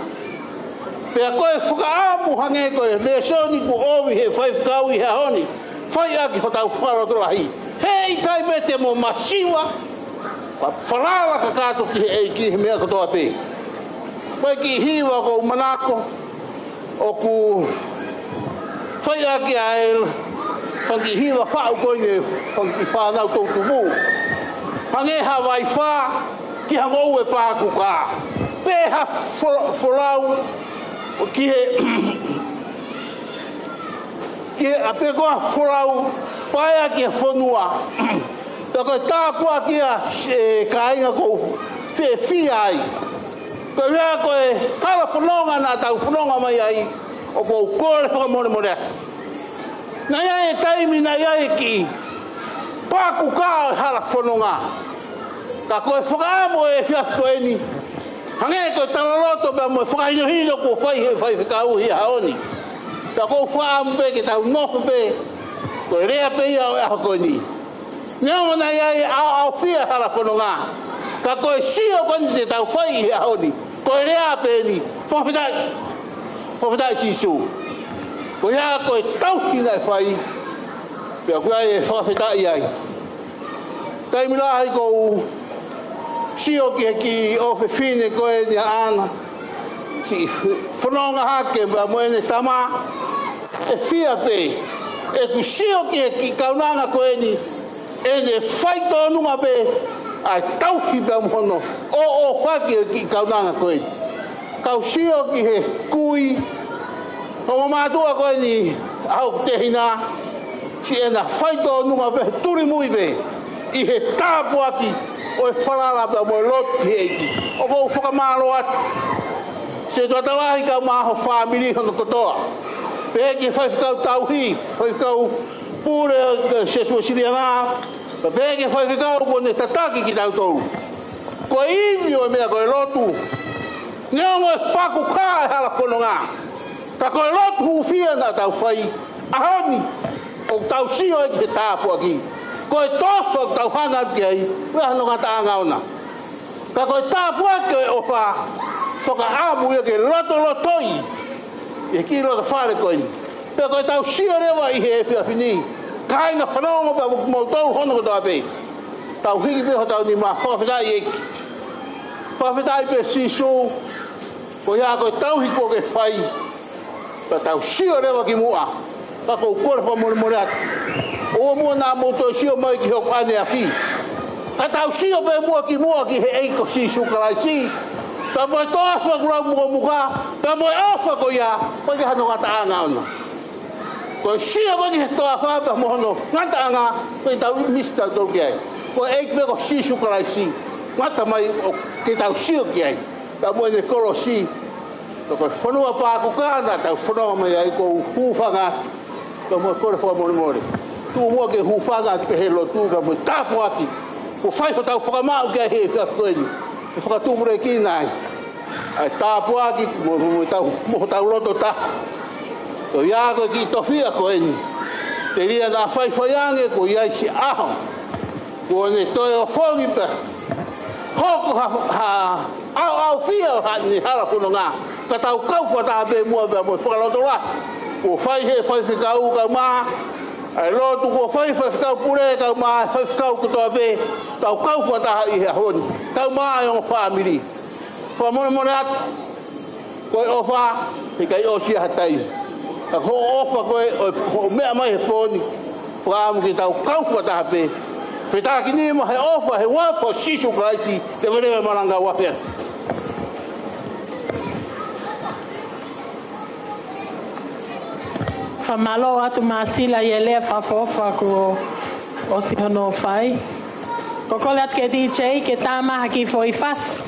Pea koe whakaamu hange koe, le soni ku owi he whaifkau i he honi, whai aki ho tau wharotorahi. Hei kai pete mo masiwa, pa whalala ka kato ki he eiki he mea katoa pe. Koe ki hiwa ko manako, o ku whai aki a el, whanki hiwa whau koe ne whanki whanau tautumu. Hange hawai wha, ki hangou e pāku kā. Pēha wholau, ki he apekoa wholau, paia ki he whanua. Tā koe tāpua ki a kāinga kou whia ai. Koe rea koe kala whanonga nā tau whanonga mai ai, o kou kore whakamone more. Na ia e taimi na ia e ki. Paku kao e hala whanonga. Ka koe whakaamo e whiaf koe ni. Hange koe taraloto pia mo e whakainohino ko whai he whai whikauhi haoni. Ka koe whakaamo pe ke tau nofo pe. Koe rea pe ia o e aho koe ni. Neo na ia e au whia hala whanonga. Ka koe sio koe te tau whai he haoni. Koe rea pe ni. Whawhitai. Whawhitai tisu. Koe ia koe tauhi nai whai. Pia koe e whawhitai ai. Taimi lahi kou sio ki o whine koe ni ana. Si whanonga hake mba moene tama. E whia pe. E ku sio ki kaunanga koe ni. E ne whaito nunga pe. Ai tauhi pia mohono. O whaki ki kaunanga koe ni. Kau sio ki he kui. O mātua koe ni au te hina. Si e na whaito nunga pe turi mui pe. I he tāpuaki o e wharara pia mo e lotu ki eiki. O kou whakamaro atu. Se tua talahi kau maho whamiri hono kotoa. Pēki whaiwhikau tauhi, whaiwhikau pūre se sua Eliana. Pēki whaiwhikau ko ne tataki ki tau tolu. Ko iwi o mea ko e lotu. Neo mo e paku kā e hala whanonga. Ka ko e lotu huwhia na tau whai. Ahoni, o tau sio e ki he tāpuaki. Ko e tofa tau hanga ki ai, wea no ngata angauna. Ka ko e tāpua ke o wha, whaka amu ia ke lotoi. E ki loto whare koini. Pea ko e tau sio rewa i he pia whini. Ka inga whanonga pa mo tau hono ko toa pe. Tau hiki pe ho tau ni ma whawhitai eki. Whawhitai pe sisu. Ko ia ko e tau hiko ke whai. Pea tau sio rewa ki mua. Ka ko kore pa more atu. O mua nā moto sio mai ki hoku ane a ki. Ka tau sio pe mua ki he eiko si sukarai si. Ka moe toa whakurau mua muka. Ka moe awha ko ia. Ko ki hano ngata anga ona. Ko sio ko ki he toa whapa mohono. Ngata anga. Ko i tau mista tau ki ai. Ko eik me ko si sukarai si. Ngata mai o ki tau sio ki ai. Ka moe ne koro si. Ko whanua pāku kāna. Tau whanua mai ai ko hūwhanga. Ka moe kore wha more. Tu mua ke hufanga ki pehe lotu ka mo tapu aki. Ko whai ho tau whakamau ki a he whakakoeni. Ke whakatūmure ki nai. Ai tapu aki mo tau loto ta. Ko ia koe ki tofia koeni. Te ria nā whaiwhaiange ko iai si aho. Ko ne toi o whongi pe. Hoko au fia ni hala kuno ngā. Ka tau kauwha tā pe mua pe mo whakaloto la. Ko whai he whaiwhikau ka maa. Ai lotu ko whaiwhikau pure kau maa, whaiwhikau kutoa pe, tau kauwha taha i hea honi. Kau maa e o whamiri. Whamone atu, koe ofa, he kai osia hatai. Ka ho ofa koe o mea mai he pōni, whaamu ki tau kauwha taha pe. Whetaki ni mo he ofa, he wafa sisu kraiti, te werewe maranga wapea. Whamalo atu māsila i e lea whawhawha ko o si hono whai. Ko kole atu ke DJ ke tāmaha ki fo i whas.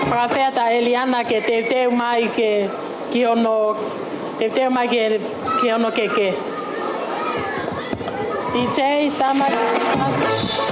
Whakawhea ta Eliana ke te mai ke ki ono te mai ki ono keke. DJ tāmaha ki whas.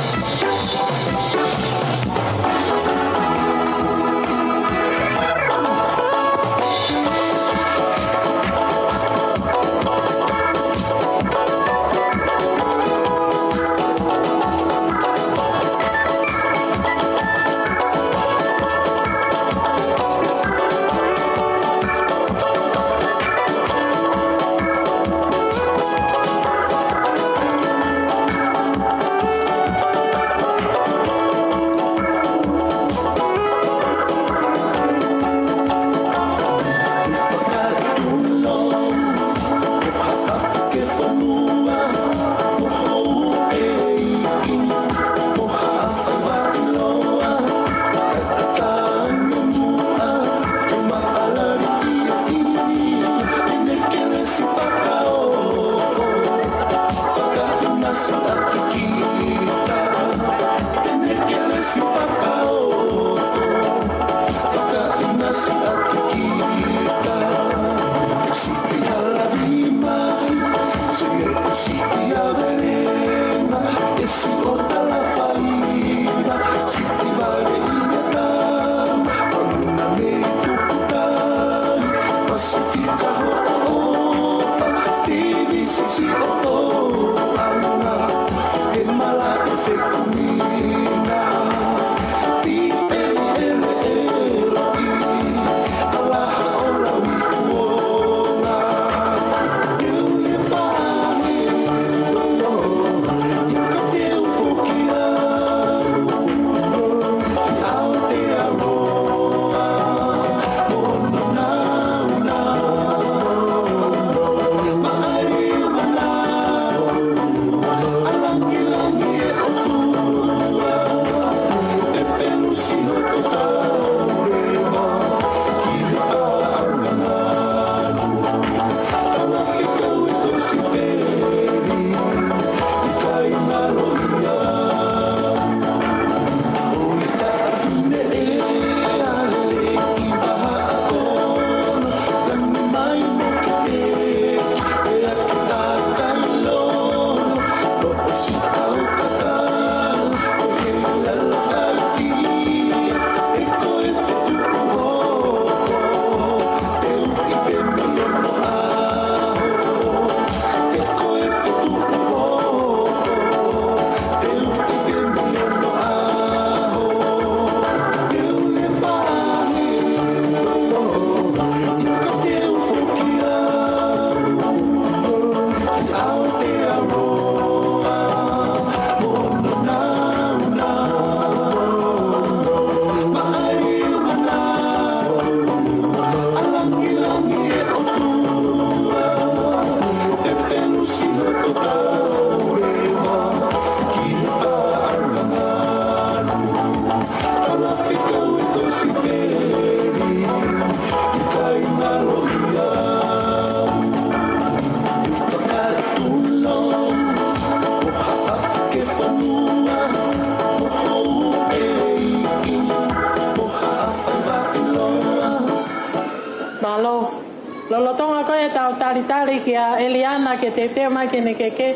tau tari ki a Eliana ke te teo mai ke ne keke.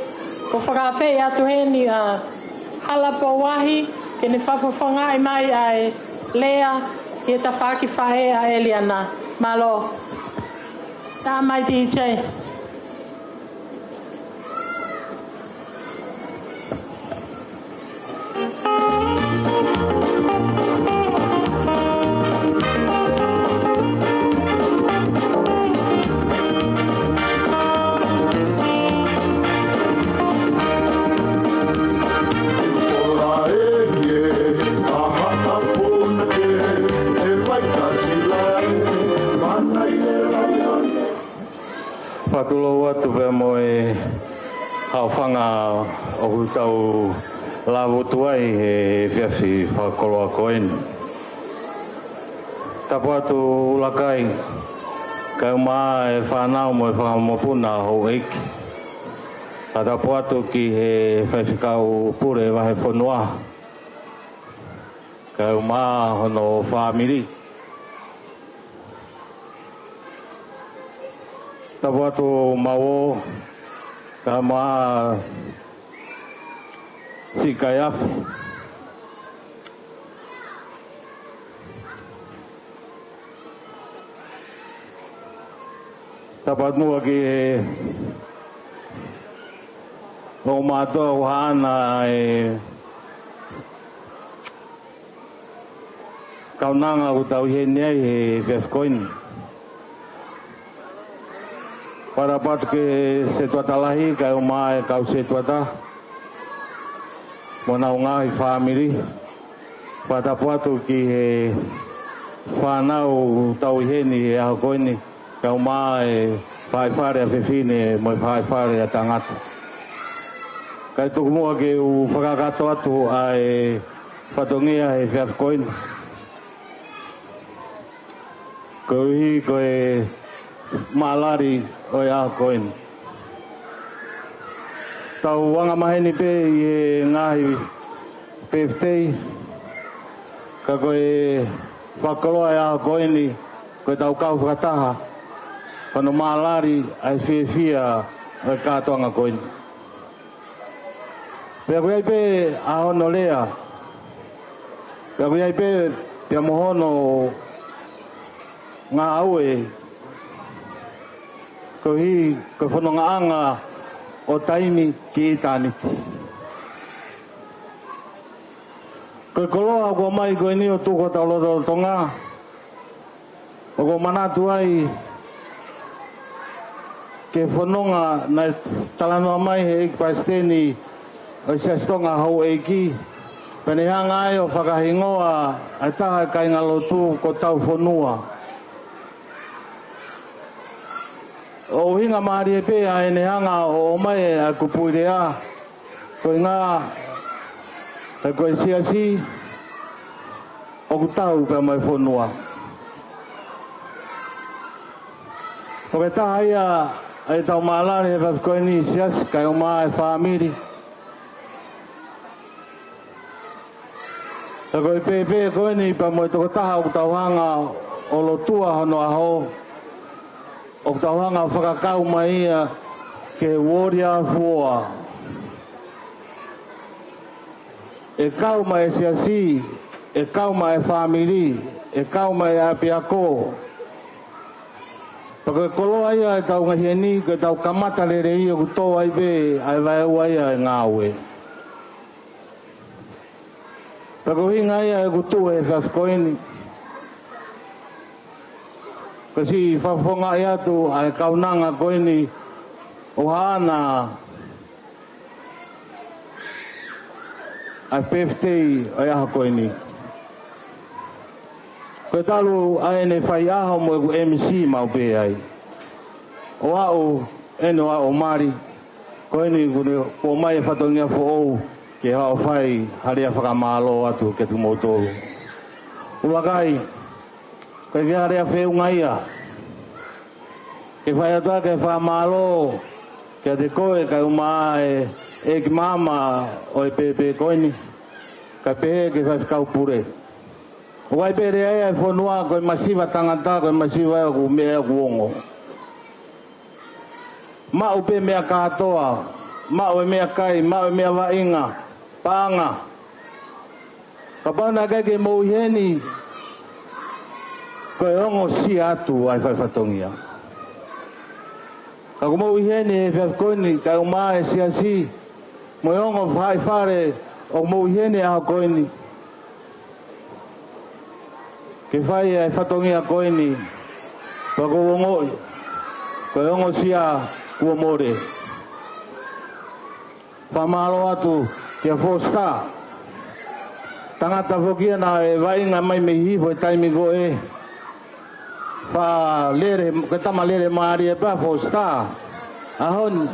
Ko whakawhei atu heni a halapo wahi ke ne whawhawhanga i mai a Lea i ta whaki whahe a Eliana. Malo. Tā mai DJ. Patulo atu pe moe hawhanga o hutau lavutuai e whiawhi whakoloa koen. Tapu atu ulakai, kai maa e whanau mo e whakamopuna hou eiki. Ta tapu atu ki he whaiwhikau pure wahe whanua. Kai maa hono whamiri. Tapu atu mawo, ka maa si kai awhi. Tapu atu mua ki he o mātua o hana e kaunanga o tau hene ai he whewhkoini. Para patu ke se tuatalahi, kai o maa e kau se tuata. Mona o ngāhi whamiri. Pata patu ki he whanau tau heni e aho koini. Kai o maa e whaifare a whiwhine mo e whaifare a tangata. Kai tuku mua ke u whakakato atu a e whatongia he whiawhkoini. Ko hi ko e maalari o e aho koini. Tau wanga maheni pe i e ngahi peftei. Ka koe whakoloa e aho koini, koe tau kau whakataha. Kano maalari ai whiawhia o e kātoanga koini. Pea koe ai pe ahono lea. Pea koe ai pe pea mohono ngā aue. Ko hi, ko whanonga anga o taimi ki i tāniti. Ko koloa ko mai koe ni o tuko tau loto tonga. O ko manatu ai ke whanonga na talanoa mai he iki paisteni o siastonga hau eiki. Pene hanga ai o whakahingoa ai taha kai ngā lotu ko tau whanua. O hinga maari e pe a ene hanga o mai a kupui a koe ngā e koe siasi o kutau pe mai whanua. O ke taha ia e tau maalari e whawhikoe ni siasi kai o maa e whaamiri. E koe pe koe ni pa mo e toko taha o kutau hanga o lotua hono aho. O tauhanga whakakau mai ia ke woria fua. E kau mai siasi, e kau mai whamiri, e kau mai apiako. Paka koloa ia e tau ngahieni, ke tau kamata lere ia kuto ai be, ai vai ua ia e ngāwe. Paka hinga ia e kutu e whafkoini. Kasi whawhonga i atu ai kaunanga koini o hana ai peftei ai aha koini. Koe talu ai ne whai aho mo e MC mau pe ai. O au eno a o mari koini kune o mai e whatongia fo ou ke hao whai haria whakamalo atu ke tu moutolu. Ulakai Kai kia rea wheunga ia. Ke whai atua ke whamalo, ke te koe kai umaa e ki mama o e pepe koini. Kai pehe ke whai whikau pure. O wai pe rea e whanua koe masiva tangata, koe masiva e ku mea ku ongo. Mau pe mea katoa, mau e mea kai, mau e mea wainga, paanga. Ka pauna kai ke mou heni, ko e ongo si atu ai whaifatongia. Ka ko mou heni e whiafkoini, ka o maa e si asi, mo e ongo whai whare o mou heni a koini. Ke whai e whatongia koini, pa ko ongoi, ko e ongo si a kua more. Whamaro atu kia 4 star. Tangata whokia na e wainga mai me hifo e taimi go e. Wha lere, ke tama lere maari e pa 4 star. Ahon,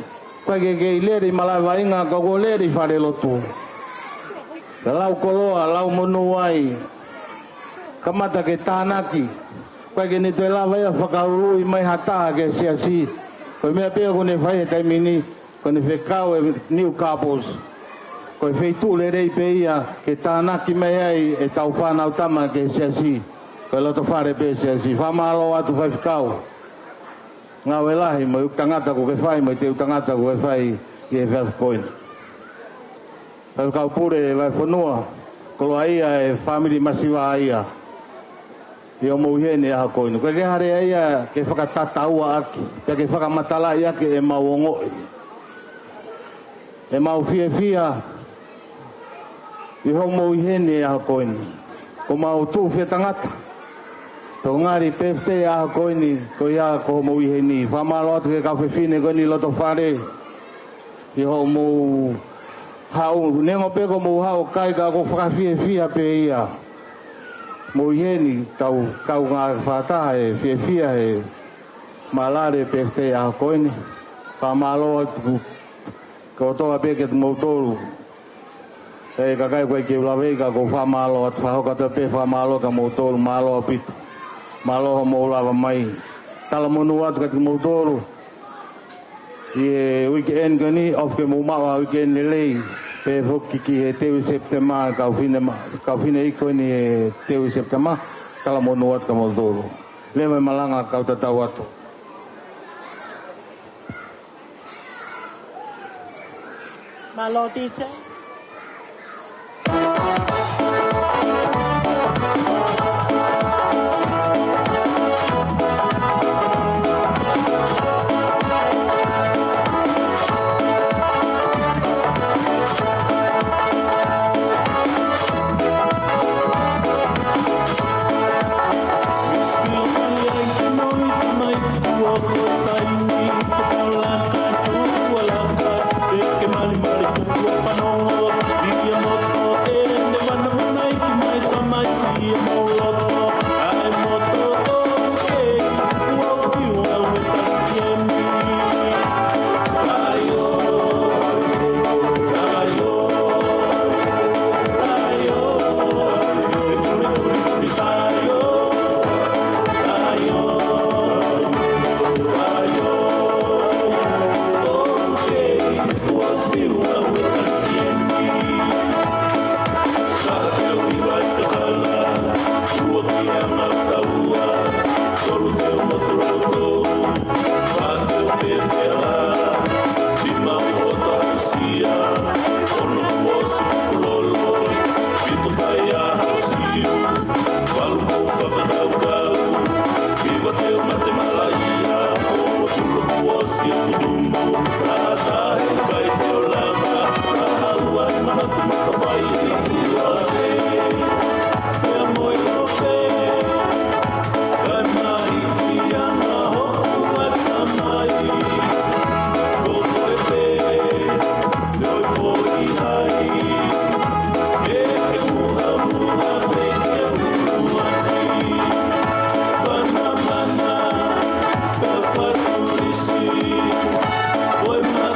koe ke lere malai wainga ka go lere whare lotu. Ka lau koloa, lau monu ai. Kamata ke tānaki. Koe ke ni te lawa ea whakaurui mai hataha ke siasi. Koe mea pia kone whai e taimi ni, kone whekau e new couples. Koe wheitu le rei pe ia, ke tānaki mai ai e tau whanau tama ke siasi. Koe loto whare pe siasi. Whamalo atu whai whekau. Ngā welahi, mo iuk tangata ko ke whai, mo te iuk tangata ko ke whai i e whai koina. Whai whekau pure e whai whanua, koloa ia e whamiri masiwa ia. I o mou hene aha koinu. Koe ke hare aia ke whakatataua aki. Ke whakamatala ia ke e mau ongoi. E mau fia. I ho mou hene aha koinu. Ko mau tū fia tangata. Tō ngāri pefte aha koini. Ko ia ko mou hene. Whamalo atu ke kawhewhine koini loto whare. I ho mou hau. Nengo peko mou hau kai ka ko whakawhia pe ia. Mo heni tau kau ngā whātaha e whiawhia e malare pefte a koini. Pa malo atu ko toa peke mou toru. E kakai koe ke ulaweka ko wha malo atu whahoka te pe wha malo ka mou toru malo apitu. Malo ho mou Lavemaau. Tala monu atu kati mou toru. I e weekend gani of ke mou mawa weekend lelei. Pe voki ki e tewi septema kau fine iko ni e tewi septema kala monu at ka moldoro le mai malanga kau tatau atu Malo teacher. Moimoi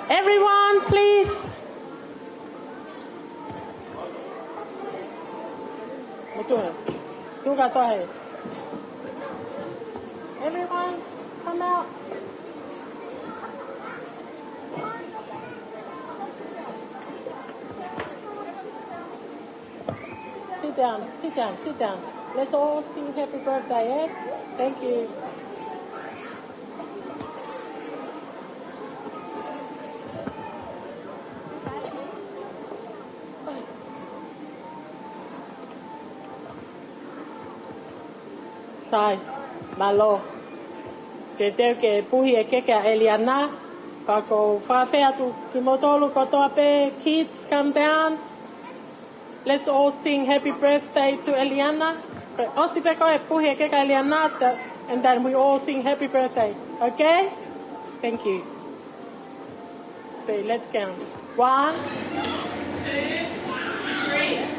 Everyone, please. Everyone, come out. Sit down, sit down, sit down. Let's all sing happy birthday, eh? Thank you. Sai, malo. Ke teo ke puhi e keke a Eliana. Pako whawhea tu ki motolu kotoa pe. Kids, come down. Let's all sing happy birthday to Eliana. Osi pe koe puhi e keke a Eliana. And then we all sing happy birthday. Okay? Thank you. So let's count. 1, 2, 3.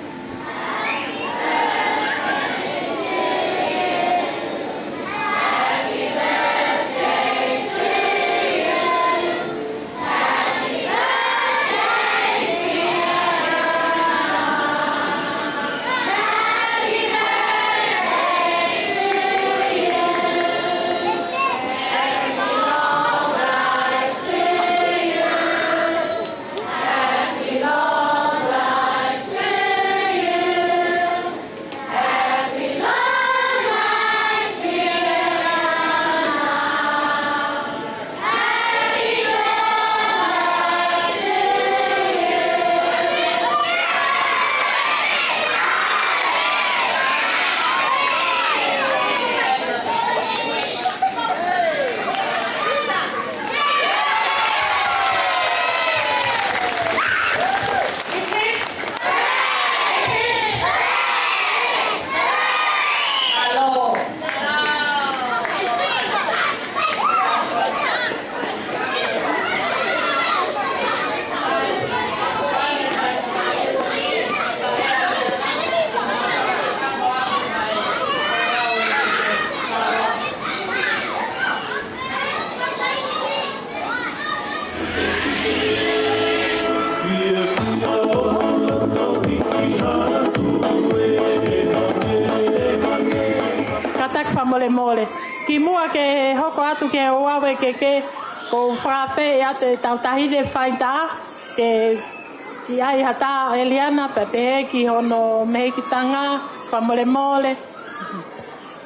Mole. Ki mua ke hoko atu ke oawe ke ko whawhe a te tautahide whaita ke ki ai hata Eliana pepe ki hono mehikitanga whamole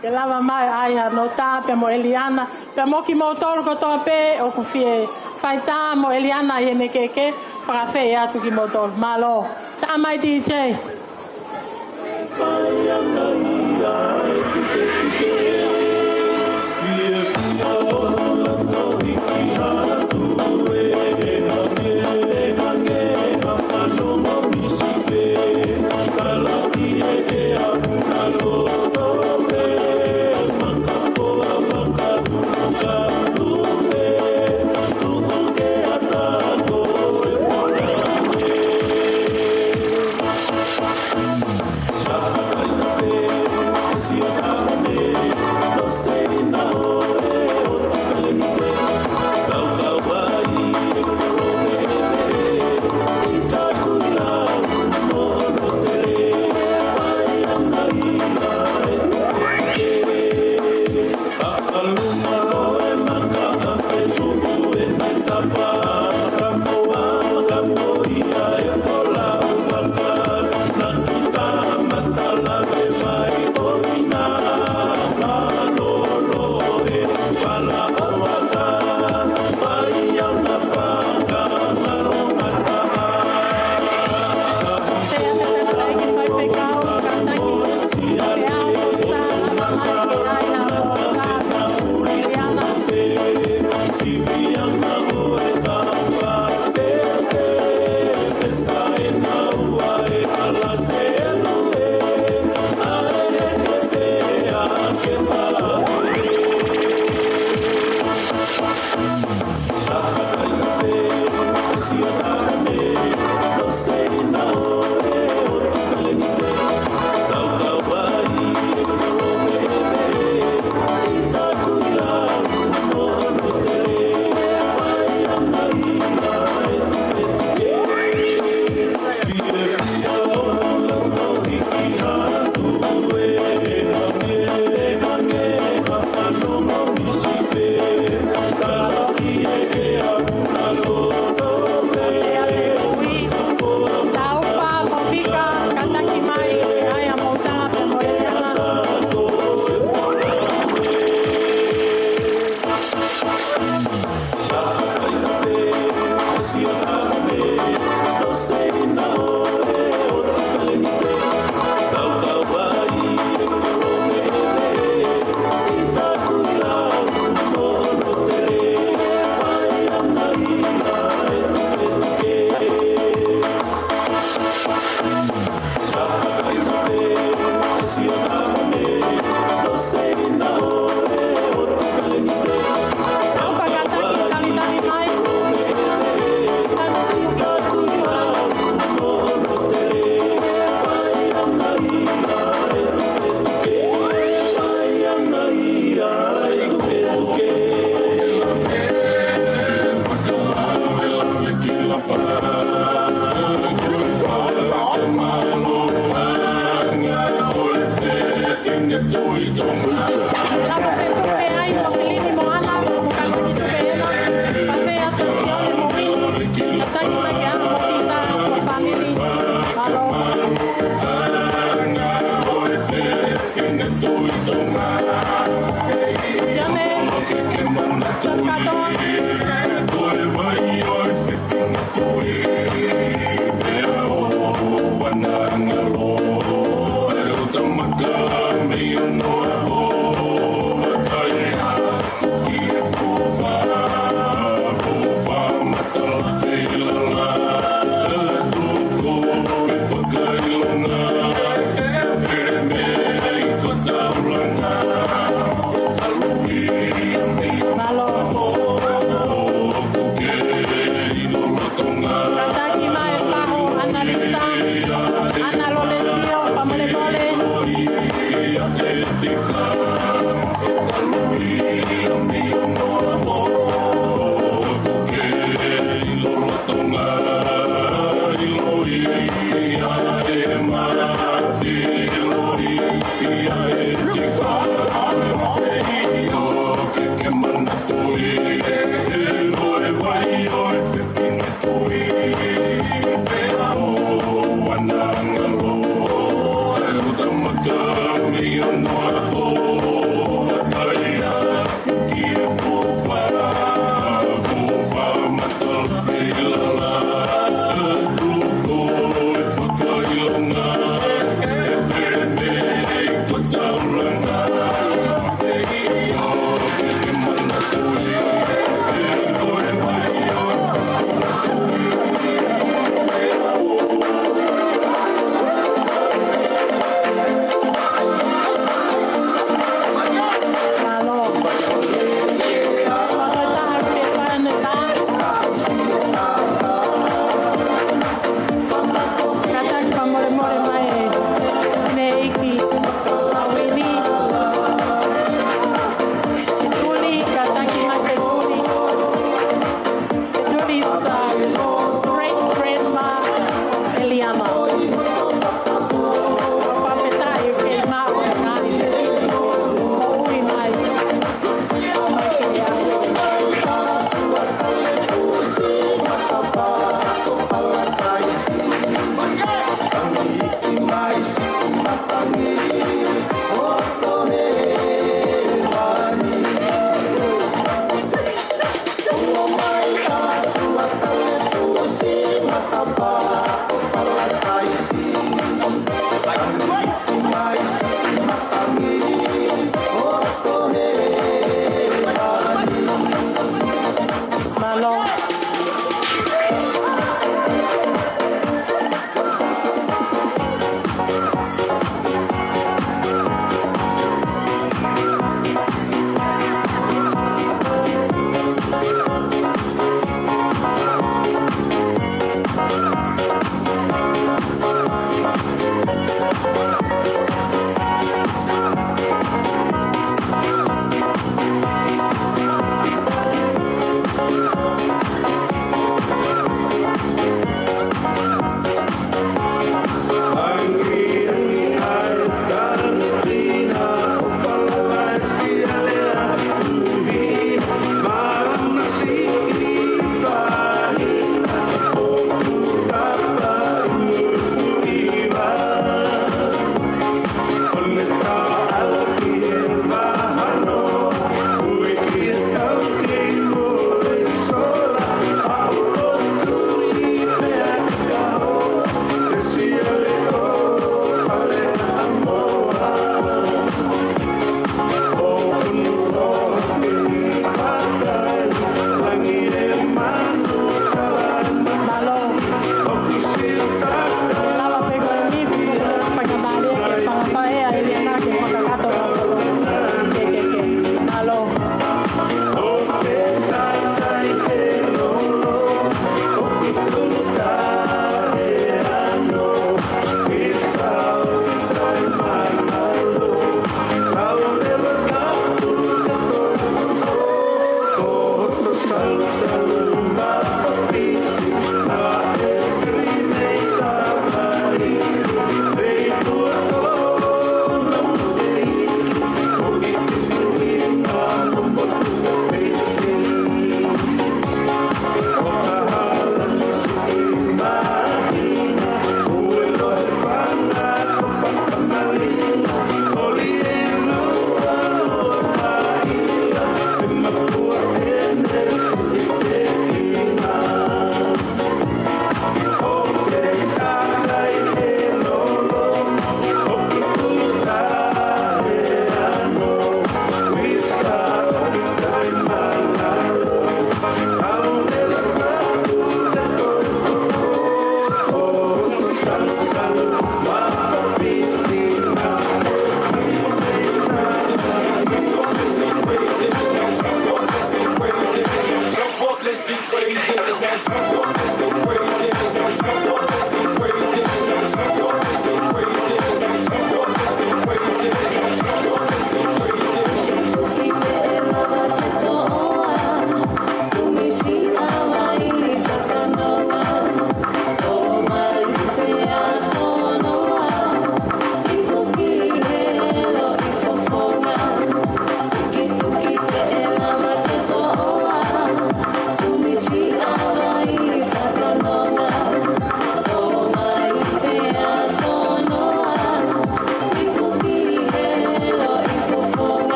ke Lavemaau ai hano tā pe mo Eliana pe mo ki mo tolu kotoa pe o ku fie whaita mo Eliana i hene ke whawhe atu ki mo tolu malo tā mai DJ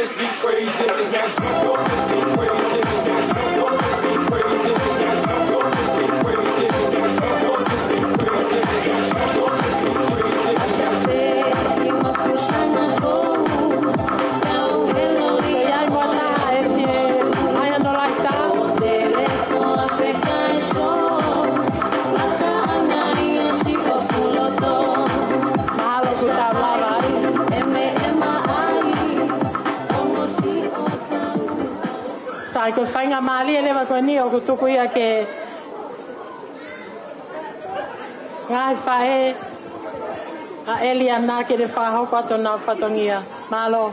bitch be crazy. Your bitch be crazy. Your bitch be crazy. Your bitch be crazy. Your bitch be crazy. Your bitch be Sai ko whainga maali ele wa koe ni o kutuku ia ke ngai whae a Eliana ke re whahoko ato nā whatongia. Malo.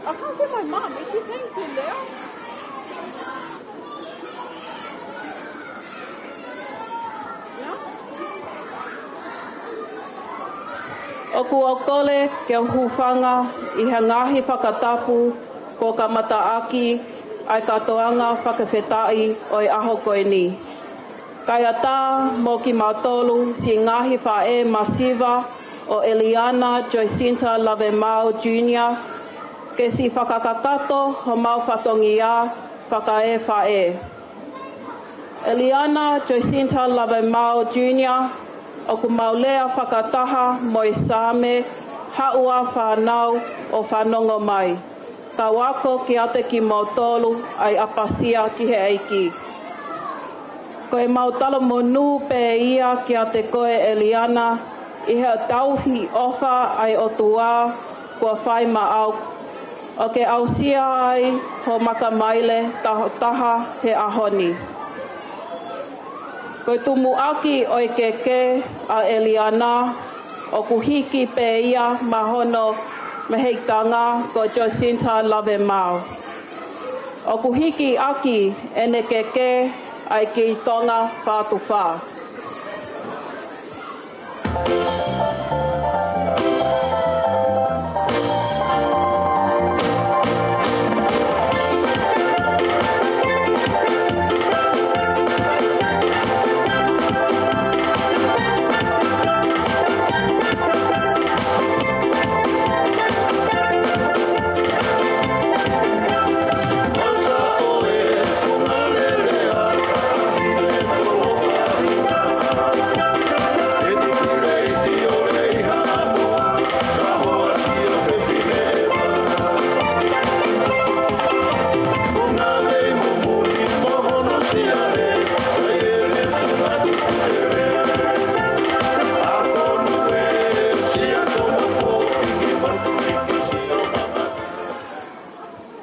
I can't see my mum. Is she saying still there? Oku o kole ke hufanga I he ngahi whakatapu ko ka mataaki ai katoanga whakawhetai o I aho koe ni. Kaya tā mō ki mautolu si ngahi whae masiva o Eliana Joycintta Lavemaau Jr. Ke si whakakakato ho mau whatongia whakae whae. Eliana Joycintta Lavemaau Jr. o ku maulea whakataha mo I same haua whanau o whanongo mai. Ka wako ki ate ki mautolu ai apasia ki he eiki. Koe mautalo monu pe ia ki ate koe Eliana I he tauhi ofa ai o tua kua whai maau. O ke ausia ai ho maka maile taha he ahoni. Koe tumu aki o I keke a Eliana o ku hiki pe ia mahono meheitanga ko Joycintta Lavemaau. O ku hiki aki ene keke ai ki tonga whātuwha.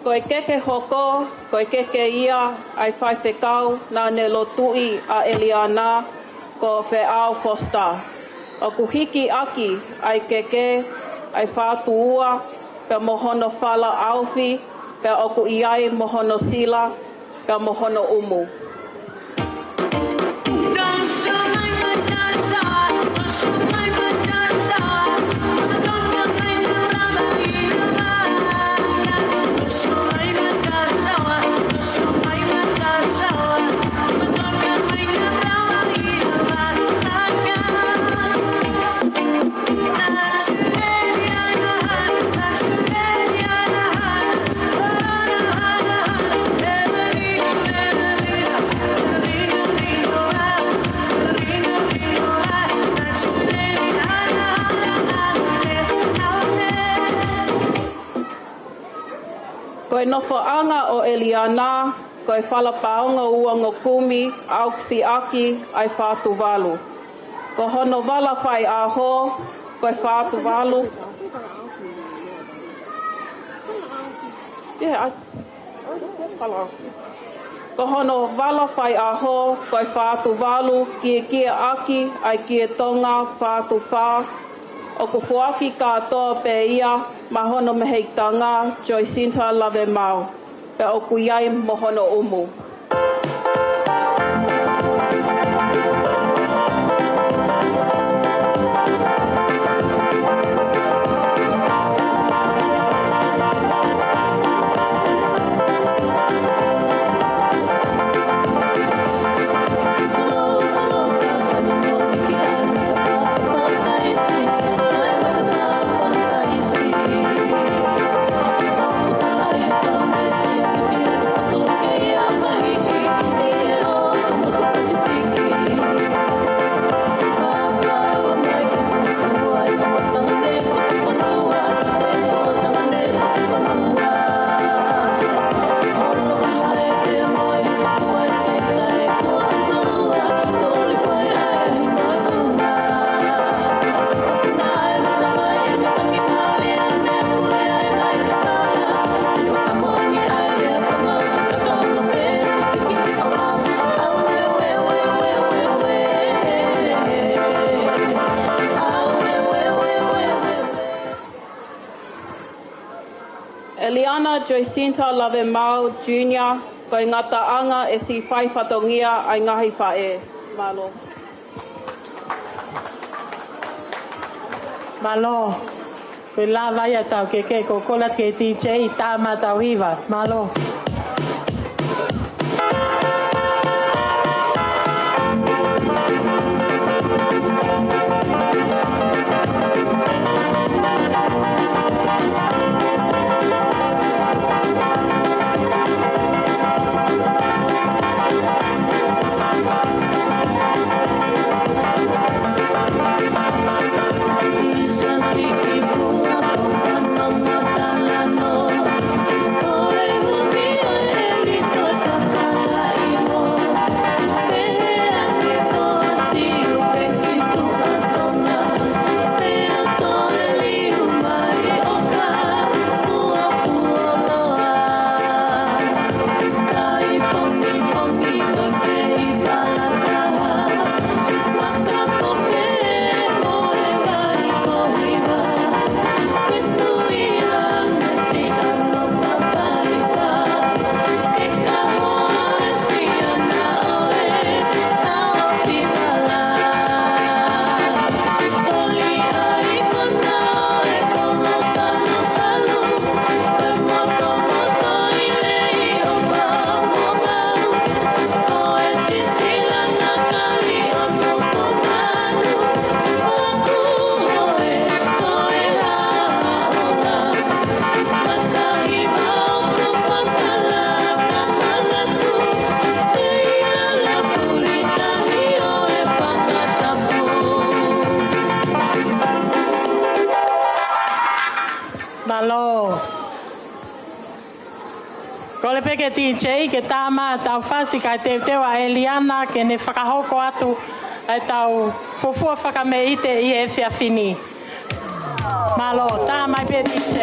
Koe keke hoko, koe keke ia, ai whai whekau nā ne lotui a Eliana ko wheau Foster. O ku hiki aki ai keke, ai whātuua, pe mohono whala auwhi, pe oku iai mohono sila, pe mohono umu. Koe nofo anga o Eliana koe whalapaonga uanga kumi, au whiaki, ai whātu walu. Ko hono wala whai a ho, koe whātu walu. Yeah, I already said whala. Ko hono wala whai a ho, koe whātu walu, kia aki, ai kia tonga, whātu whā. O ku whuaki katoa pe ia, mahono meheitanga, Joycintta Lavemaau. Pe o ku iai mohono umu. Eliana Joycintta Lavemaau Jr. Koe ngata anga e si whai whatongia ai ngahi whae. Malo. Malo. Koe la vai atau ke ko kolat ke DJ i tāma tau hiwa. Malo. Malo. Ko le peke DJ ke tāma tau whasi kai te tewa Eliana ke ne whakahoko atu ai tau fufua whakameite i e whiawhini. Malo, tāma i pe DJ.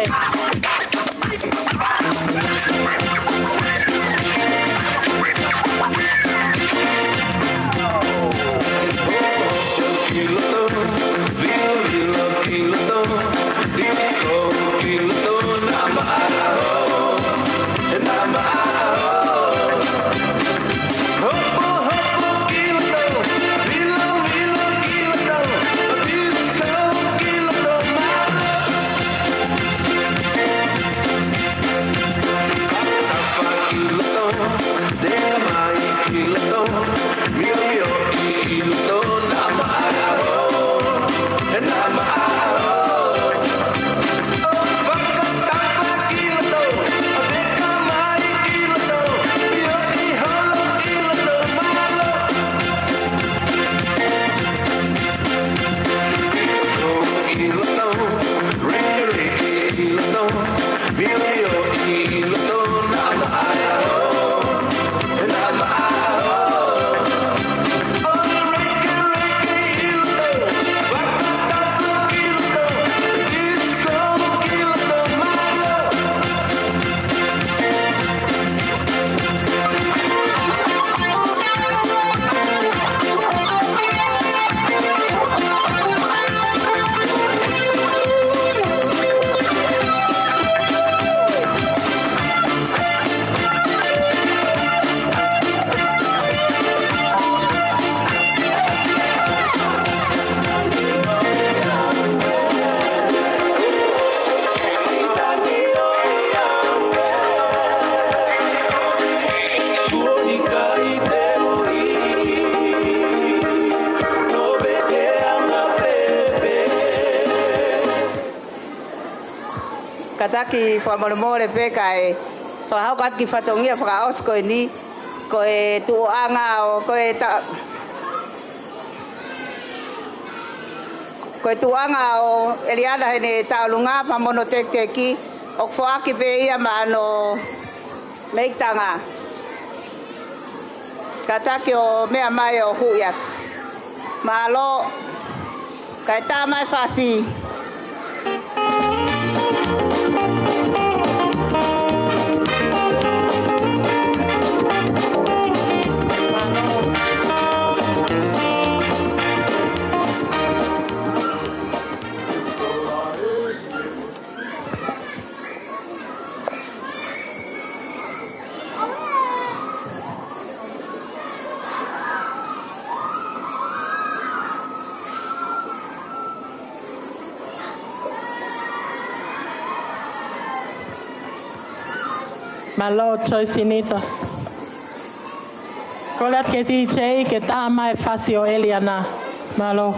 taki whamoremore pe kai whahau kat ki whatongia whakaos koe ni koe tuoanga o koe tuanga o Eliana hene taulunga pa mono teki o whaaki pe ia maano meitanga ka taki o mea mai o huiat malo kai tā mai whasi Malo Joycintta. Kolat ke DJ ke tā mai whasi o Eliana. Malo.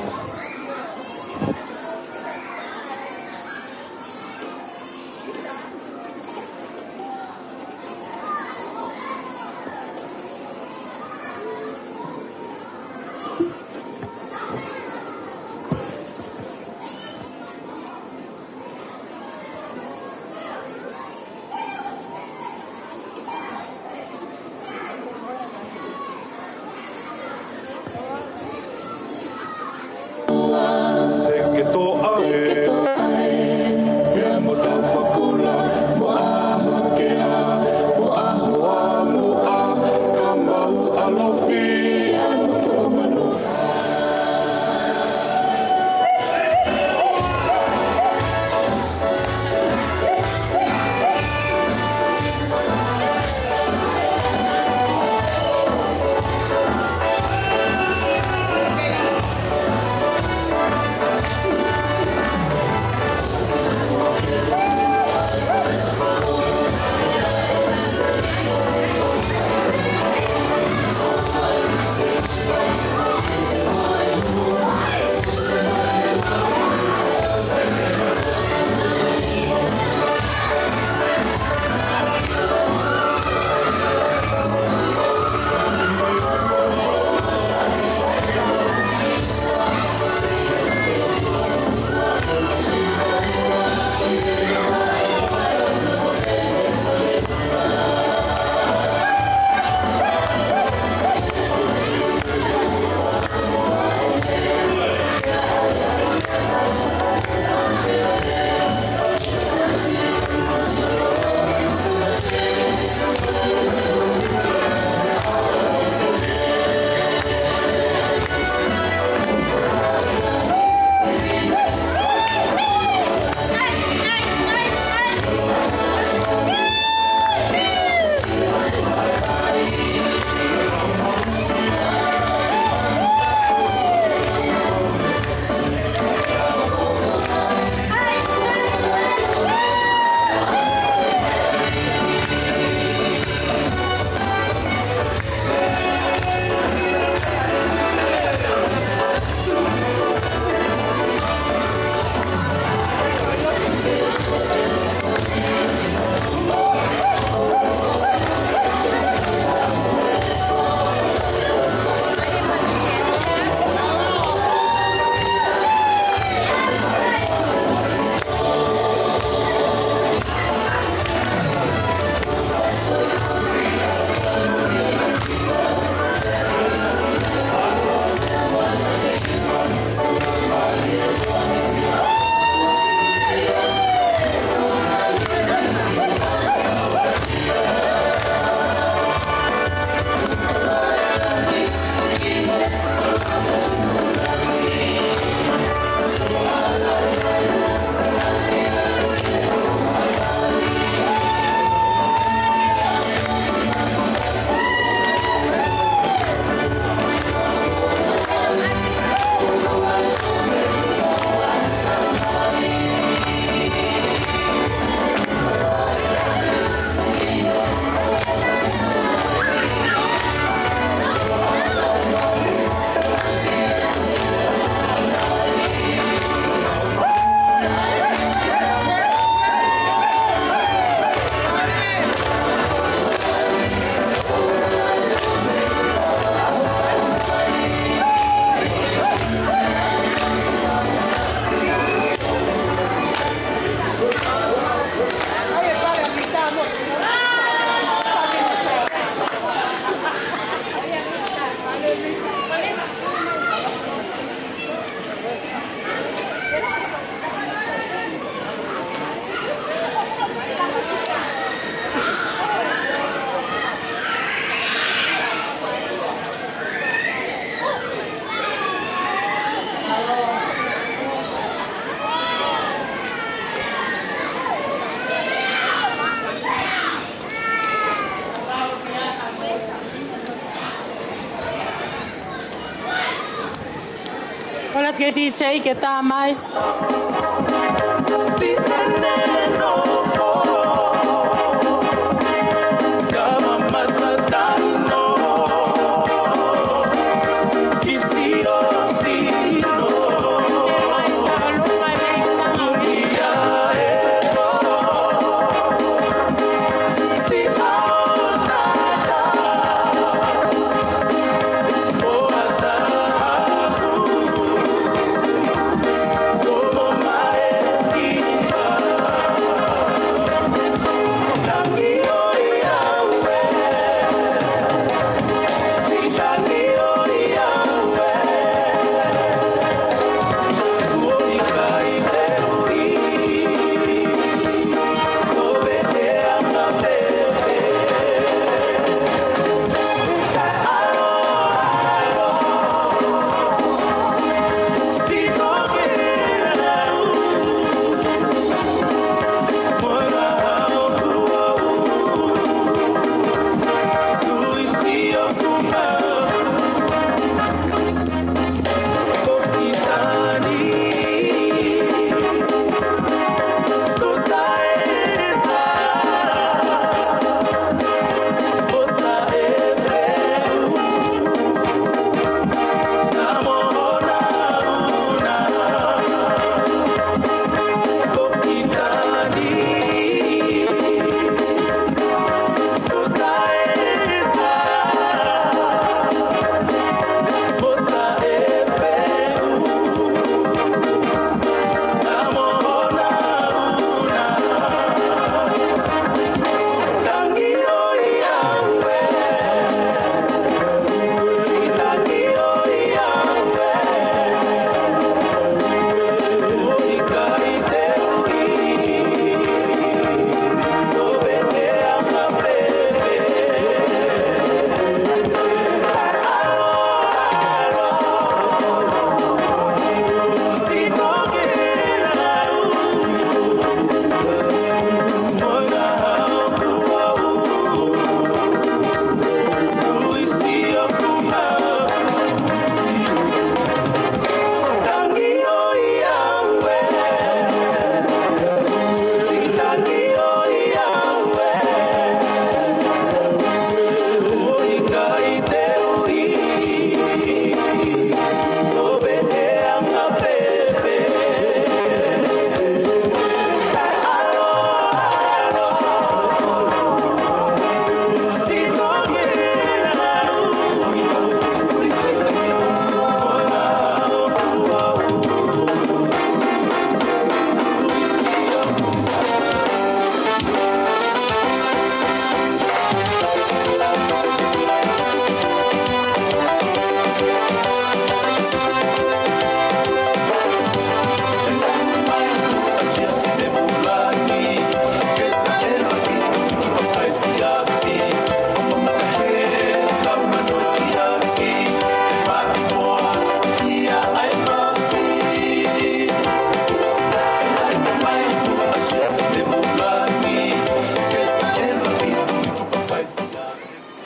ke DJ ke tā mai.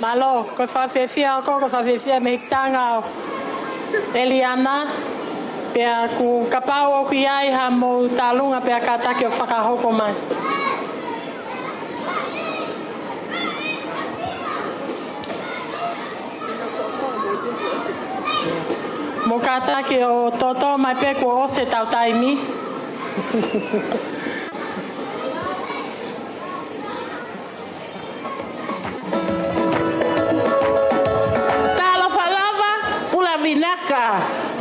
Malo, ko whawhewhia ko whawhewhia me tanga Eliana. Pea ku kapau o ki ai ha mo talunga pea ka take o whakahoko mai. Mo ka take o toto mai pe ko ose tau taimi. Vinaka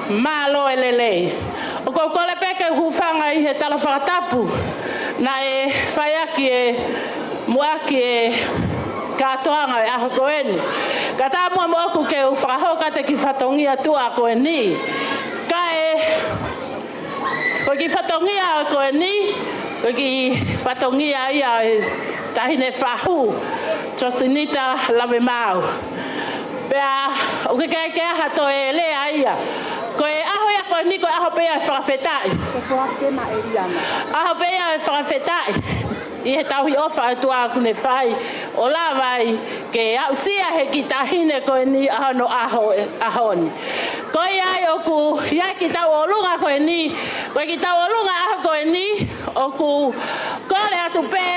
malo elele o ko le peke hufanga I he tala whakatapu na e whaiaki e muaki e katoanga e aho koeni ka tā mua moku ke u whakahoka te ki whatongia tua koeni ka e ko ki whatongia koeni ko ki whatongia ia e tahine whahu Joycintta Lavemaau Pea, o ke ha to e lea ia. Ko e aho ia ko ni ko aho pea e whakawhetai. Ko whake na Eliana. Aho pea e whakawhetai. I he tauhi ofa atua kune whai o la vai ke au sia he ki tahine ko ni aho no ahoni. Ko ia o ku ia ki tau o lunga ko ni. Ko ki tau o lunga a ko ni o ku ko le atu pe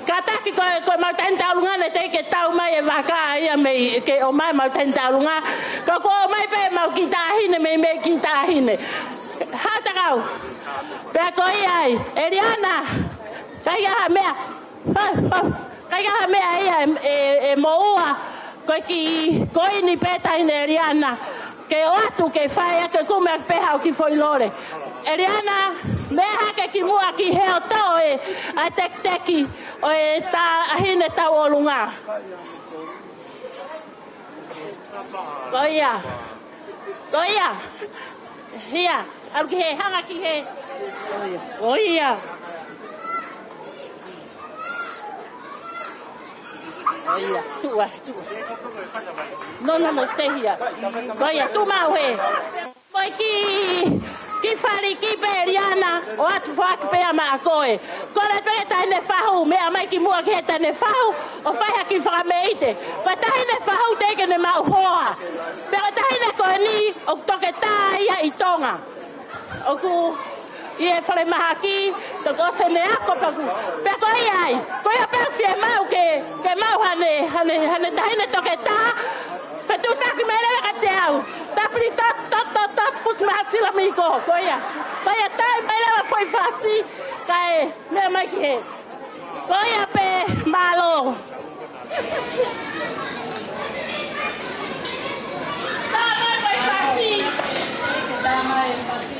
kataki ko mau tenta lunga ne te ke tau mai e waka ia me ke o mai mau tenta lunga. Ko mai pe mau ki tahine me ki tahine. Hata kau. Pe ko ia Eliana. Kai ga mea. Kai ga mea ia e moua. Ko ni peta ine Eliana. Ke o atu ke whaia ke kume ak peha o ki foi lore. Eliana, meha ke ki mua ki heo tau e a tek-teki o e ta ahine tau o lunga. Koia. Hia, alu ki he, hanga ki he. Koia. Tua. No, stay here. Goya, tu mau he. Moi ki fari ki pe Eliana, o atu whaki pe ama a koe. Kore pe tahine whahu, mea mai ki mua ki he tahine whahu, o whaiha ki whakameite. Ko tahine whahu teke ne mau hoa. Pero tahine koe ni, o toke tā ia I tonga. O ku I e whare maha ki, to kose ne ako paku. Pe koe ai, koe a pek fie mau ke mau hane tahine toke tā. Fetu taki mele ka te au. Tapri tot fus maha sila miko. Koea tai mele wa foi fasi. Kae me mai ki he. Koea pe malo. Tamai foi fasi. Tamai fasi.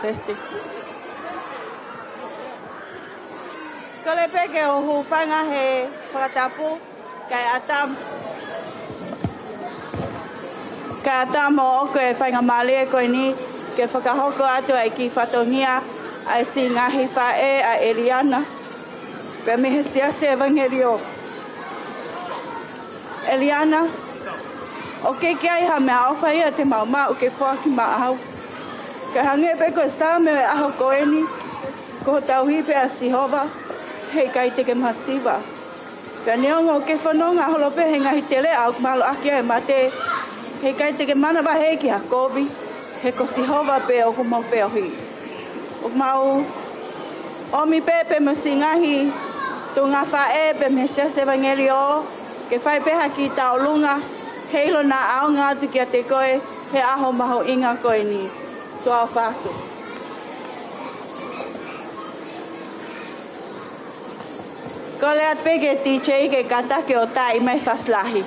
Testi. Kole peke o hufanga he whakatapu kai atam o oko e whainga male koe ni ke whakahoko atu ai ki whatongia ai si ngahi whae a Eliana pe mihe siase evangelio. Eliana, o ke ai ha mea ofa ia te maumau ke whaki maahau. Ka hange pe ko sa me aho koeni. Ko tauhi pe a Sihova. Hei kai te ke masiva. Ka neongo ke whanonga holo pe he ngahi tele au malo akia e mate. Hei kai te ke mana wa hei ki hakobi. He ko Sihova pe o kumau whiahui. O mau omi pe pe masingahi. Tu ngā whae pe me se vangeli o. Ke whai pe haki tau lunga. Heilo na ao ngātu kia te koe. He aho maho inga koe ni. Tu au whātu. Ko lea peke DJ ke katake o tai mai whaslahi.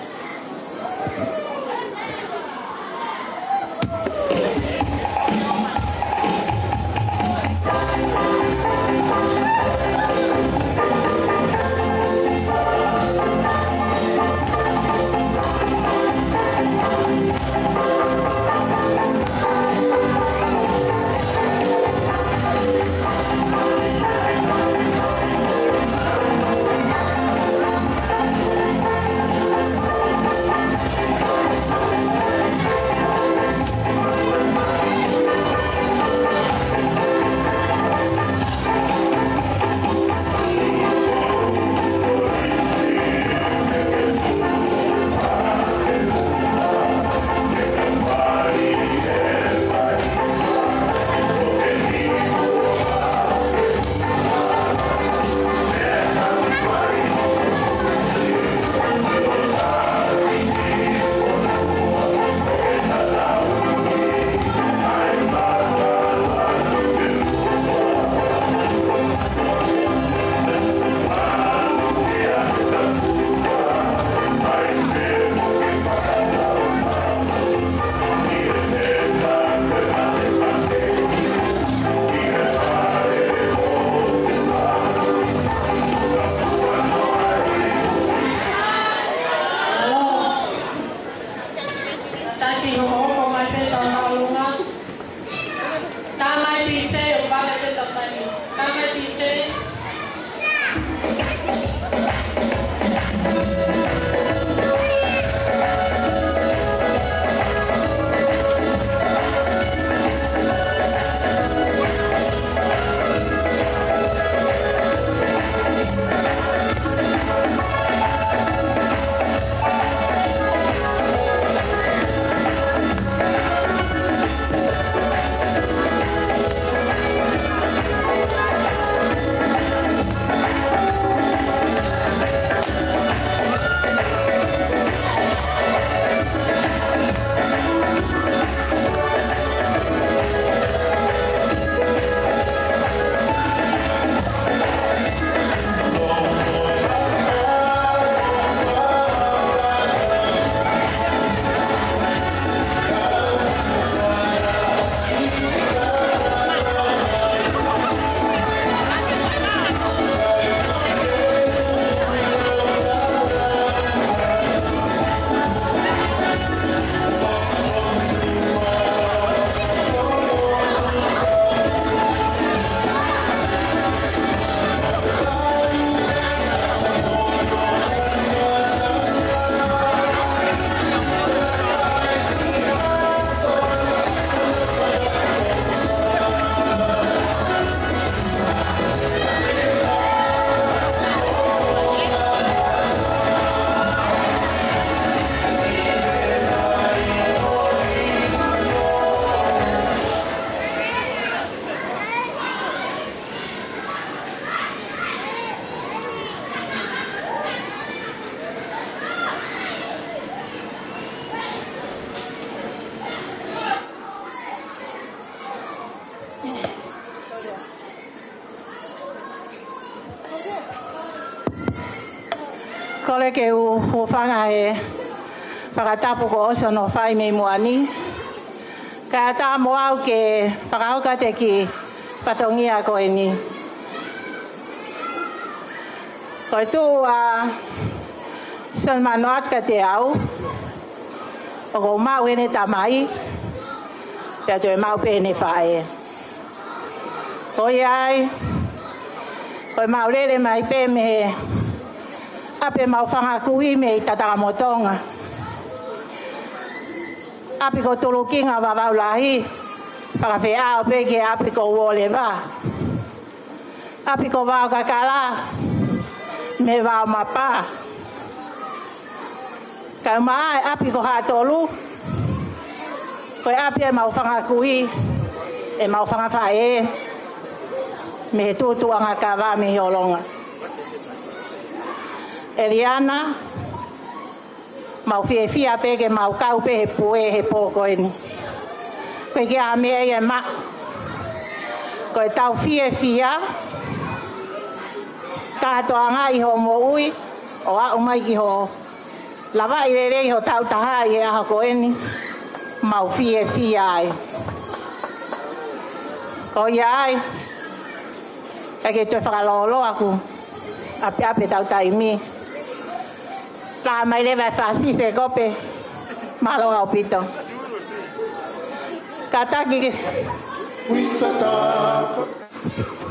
Kole ke u whanga e whakatapu ko oso no whai me muani. Ka tā moau ke whakahoka te ki patongia ko e ni. Ko tū son manoat ka te au. O ko mau ene tamai. Pea tu e mau pene whae. Ko iai. Ko mau rere mai pe me ape mau whanga kui me i tatanga motonga. Api ko tulukinga wawaulahi, Whakawhea o peke api ko wole wā. Api ko wā o kakala. Me wā o mapā. Kai mai api ko hātolu. Koe api e mau whanga kui. E mau whanga whae. Me he tūtuanga ka wā me he olonga. Eliana. Mau fia peke mau kau pe he pue he pōko eni. Koe ki a mea e ma. Koe tau fia. Kātoanga i ho mo ui. O a umai ki ho. Lawa i re rei ho tau taha i e aha ko eni. Mau fia ai. Ko ia ai. E ke tue whakalolo aku. Ape tau taimi. Tā mai lewa whasi se kope. Malo au pito. Kataki.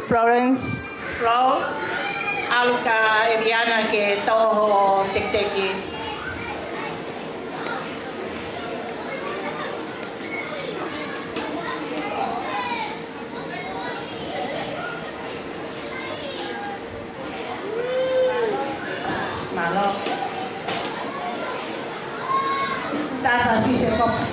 Florence. Flo. Aluka Eliana ke toho tek-teki. Malo. Tā whasi se kope.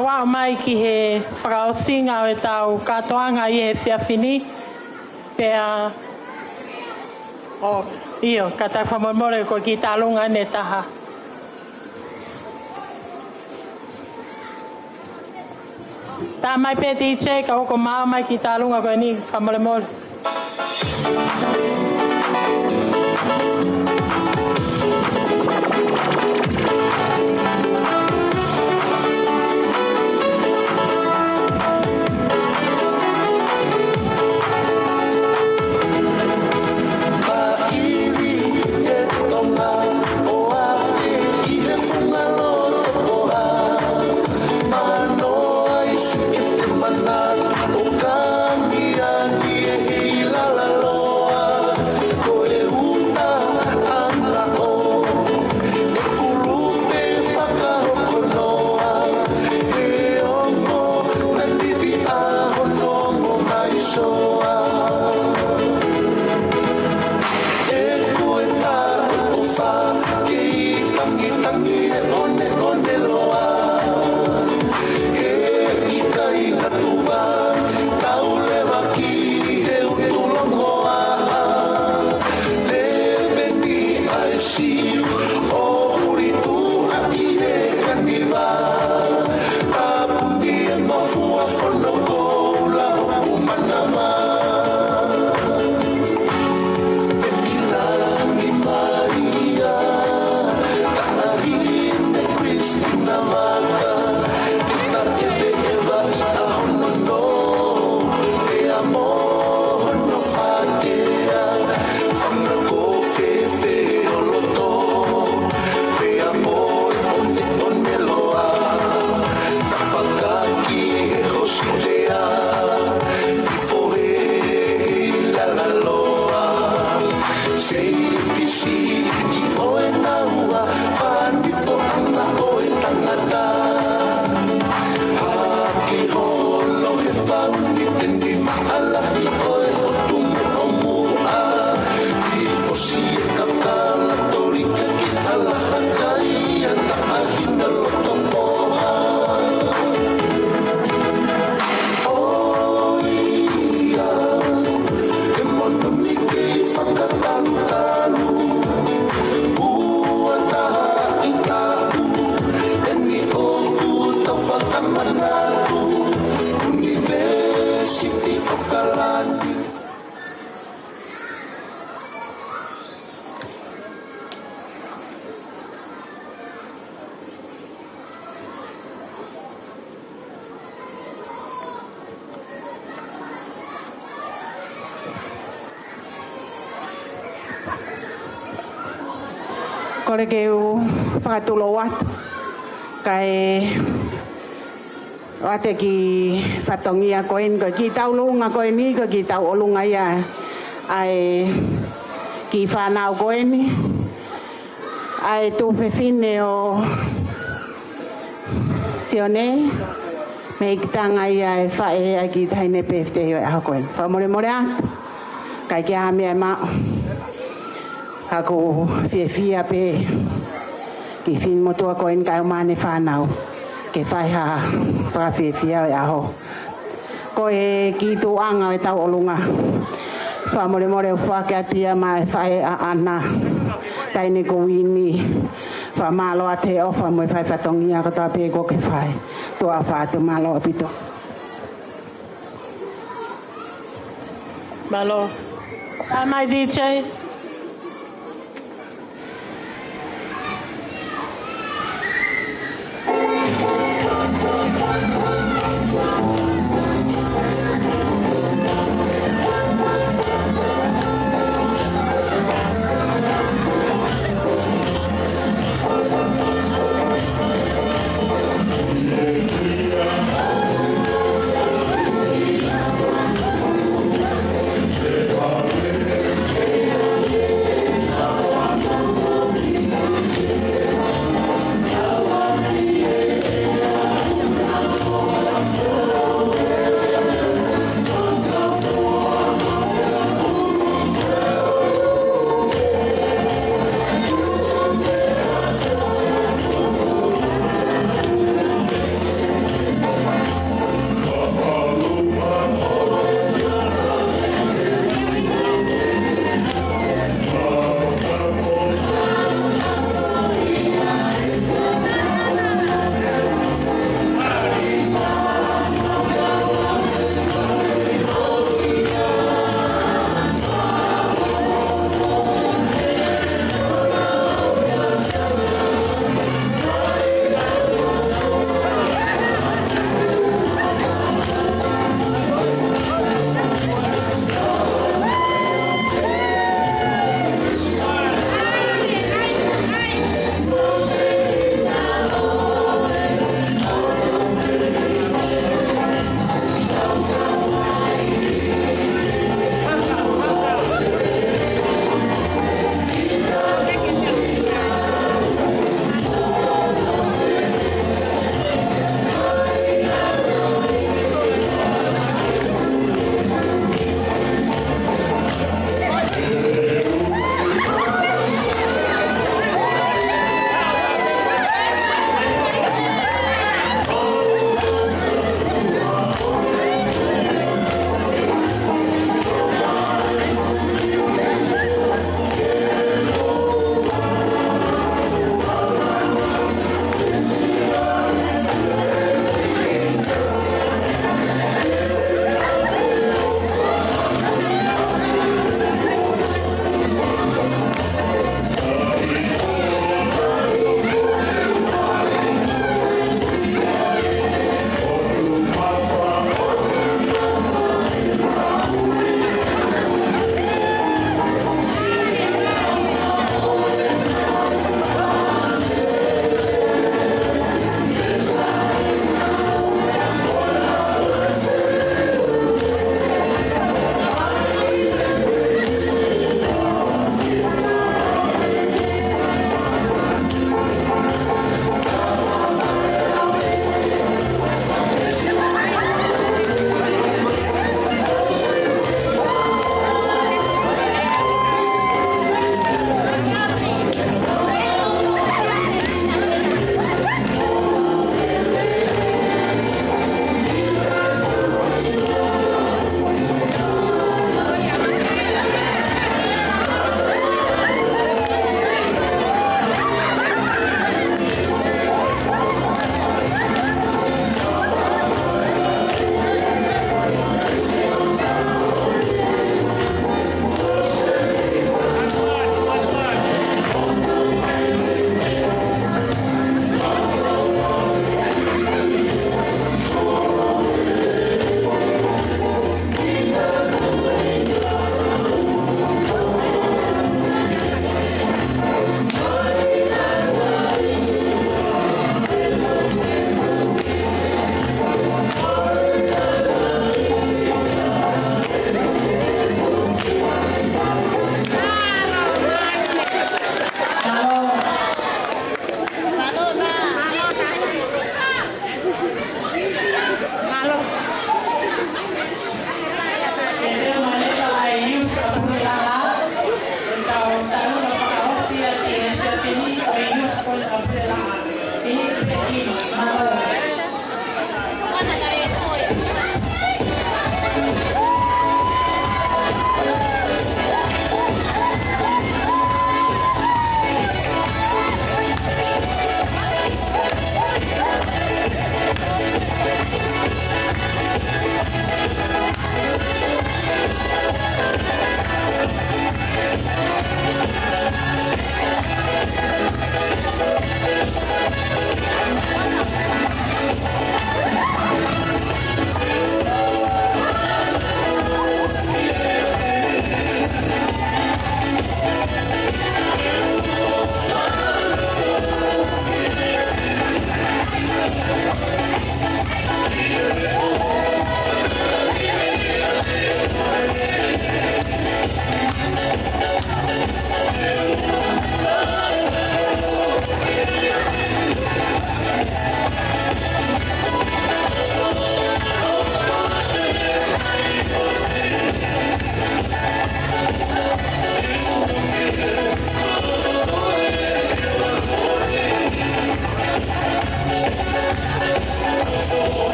Wā mai ki he whakaosinga o e tau katoanga i he whiawhini. Pea, io, ka tai whamormore ko ki tālunga ne taha. Tā mai pēti i che, ka hoko maa mai ki tālunga ko ni whamormore. O kami ani e hila la loa Kore ke u whakatulo watu. Kai wate ki whatongia koen ko ki tau lunga koen ko ki tau olunga ia. Ai ki whanau koen. Ai tu whewhine o sione. Me ki tanga ia e whae ai ki taine pefte i aha koen. Whamore more atu. Kai ki aha mea mao. Ako fia pe ki fin motua ko en kai mane whanau ke whai ha wha fia e aho ko e ki tu anga e tau olunga wha more more wha ke atia mai whai a ana taine ko wini wha malo a te ofa mo whai whatongia ko ta pe ko ke whai tu a wha tu malo a pito Malo mai DJ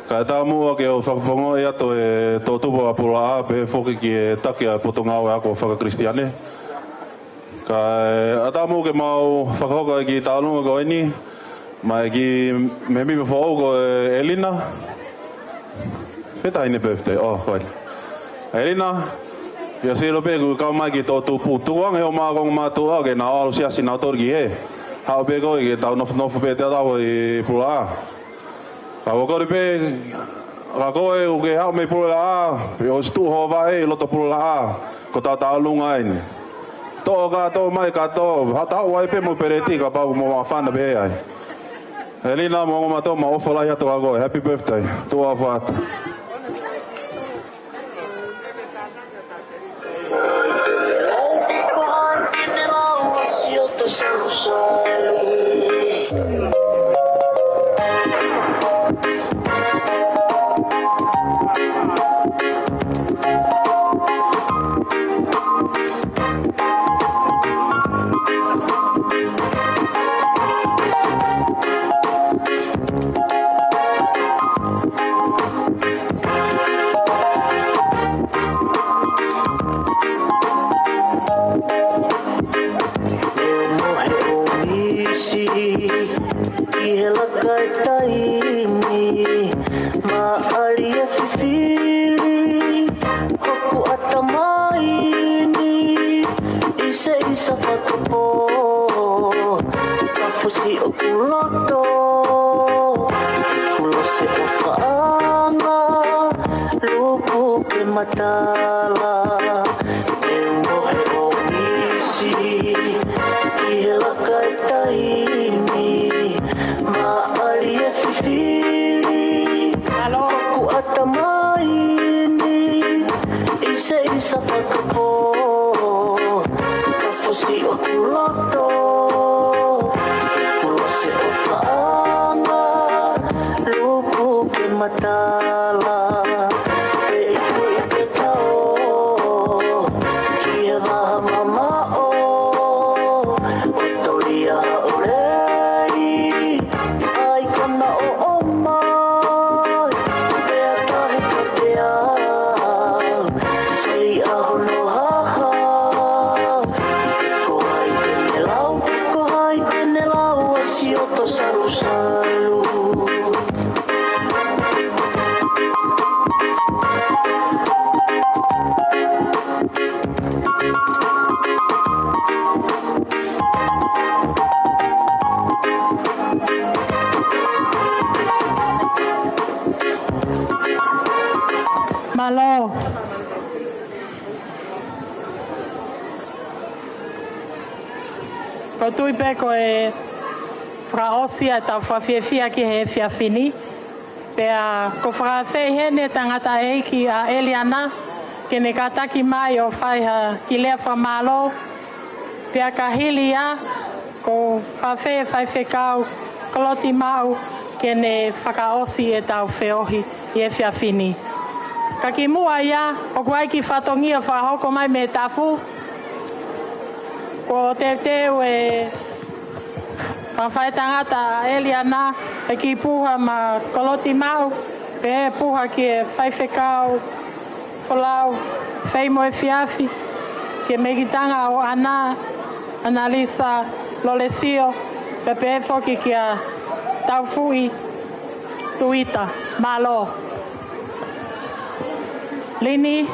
Ka e tā mua ke o whakafongo e ato e tō tupo a pula a pe whoki ki e taki a potonga o e ako whakakristiane. Ka e tā mua ke mau whakahoka e ki tālunga ko eni, mai ki me mime whao ko e Eliana. Wheta ine birthday, whaile. Eliana, ia siro pe ku kau mai ki tō tupu tuang e o maa kong maa tua ke nā alo siasi nā torki he. Hao pe ko e ke tau nofu pe te atawa i pula a. Ka wakori pe, ka koe u ke hao me pula a, pe o stu hova e loto pula a, ko tā tālunga ene. Tō ka tō mai ka tō, hata hau ai pe mo pereti ka pau mo maa whana pe ai. Eliana mo ngoma tō ma ofalai ato ka koe, happy birthday, tua whata. Malo. Ko tui pe ko e whaosia tau whawhiawhia ki he whiawhini. Pea ko whakawhei hene tangata eiki a Eliana ke ne kataki mai o whaiha ki lea whamalo. Pea ka hili a ko whawhei whaiwhekau koloti mau ke ne whakaosi e tau whiohi i e whiawhini. Ka ki mua ia, o kuai ki whatongia whahoko mai me tafu. Ko te teo e whawhai tangata Eliana e ki puha ma koloti mau. Pe e puha ki e whaiwhekau, whalau, whaimo e whiawhi. Ke megitanga o ana, analisa lolesio. Pe pe e whoki ki a taufui tuita, malo. Lini.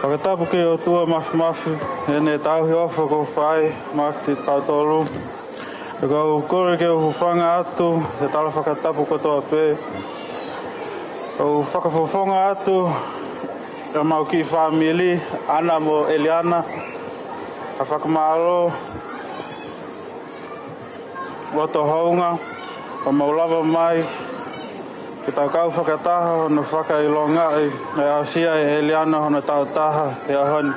Whakatapu ke o tua mafu, hene tauhi ofa ko whai, maki tau tolu. E kau kore ke o whanga atu, he tala whakatapu kotoa pē. O whakafofonga atu, e mau ki whamili, ana mo Eliana, a whakamaro, loto haunga, o mau Lavemaau, ki tau kau whakataha, hono whakailonga, e asia e Eliana, hono tau taha, e ahoni.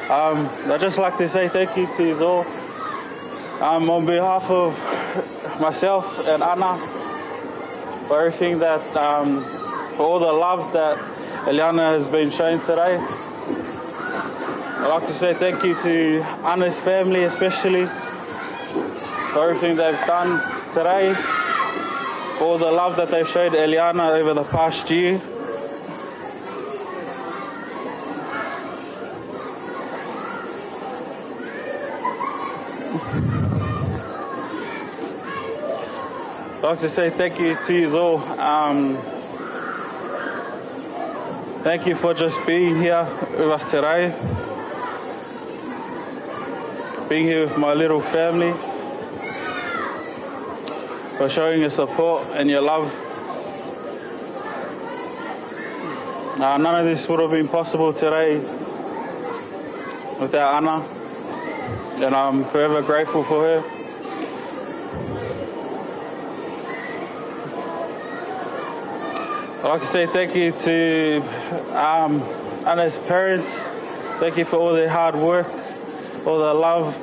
I'd just like to say thank you to you all. On behalf of myself and Anna, for everything that, for all the love that Eliana has been shown today. I'd like to say thank you to Anna's family especially for everything they've done today, for all the love that they've showed Eliana over the past year. I'd like to say thank you to you all. Thank you for just being here with us today. Being here with my little family. For showing your support and your love. None of this would have been possible today without Anna. And I'm forever grateful for her. I'd like to say thank you to Anna's parents. Thank you for all their hard work, all the love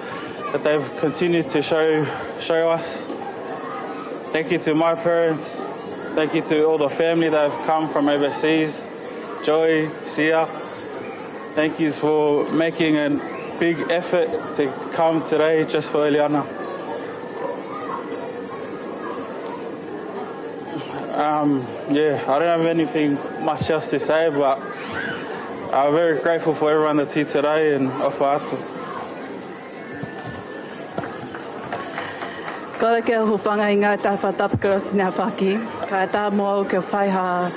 that they've continued to show us. Thank you to my parents. Thank you to all the family that have come from overseas. Joy, Sia. Thank you for making a big effort to come today just for Eliana. I don't have anything much else to say, but I'm very grateful for everyone that's here today and ofa atu. Kore ke hufanga inga ta whatapakura sina whaki, ka ta mo ke whai ha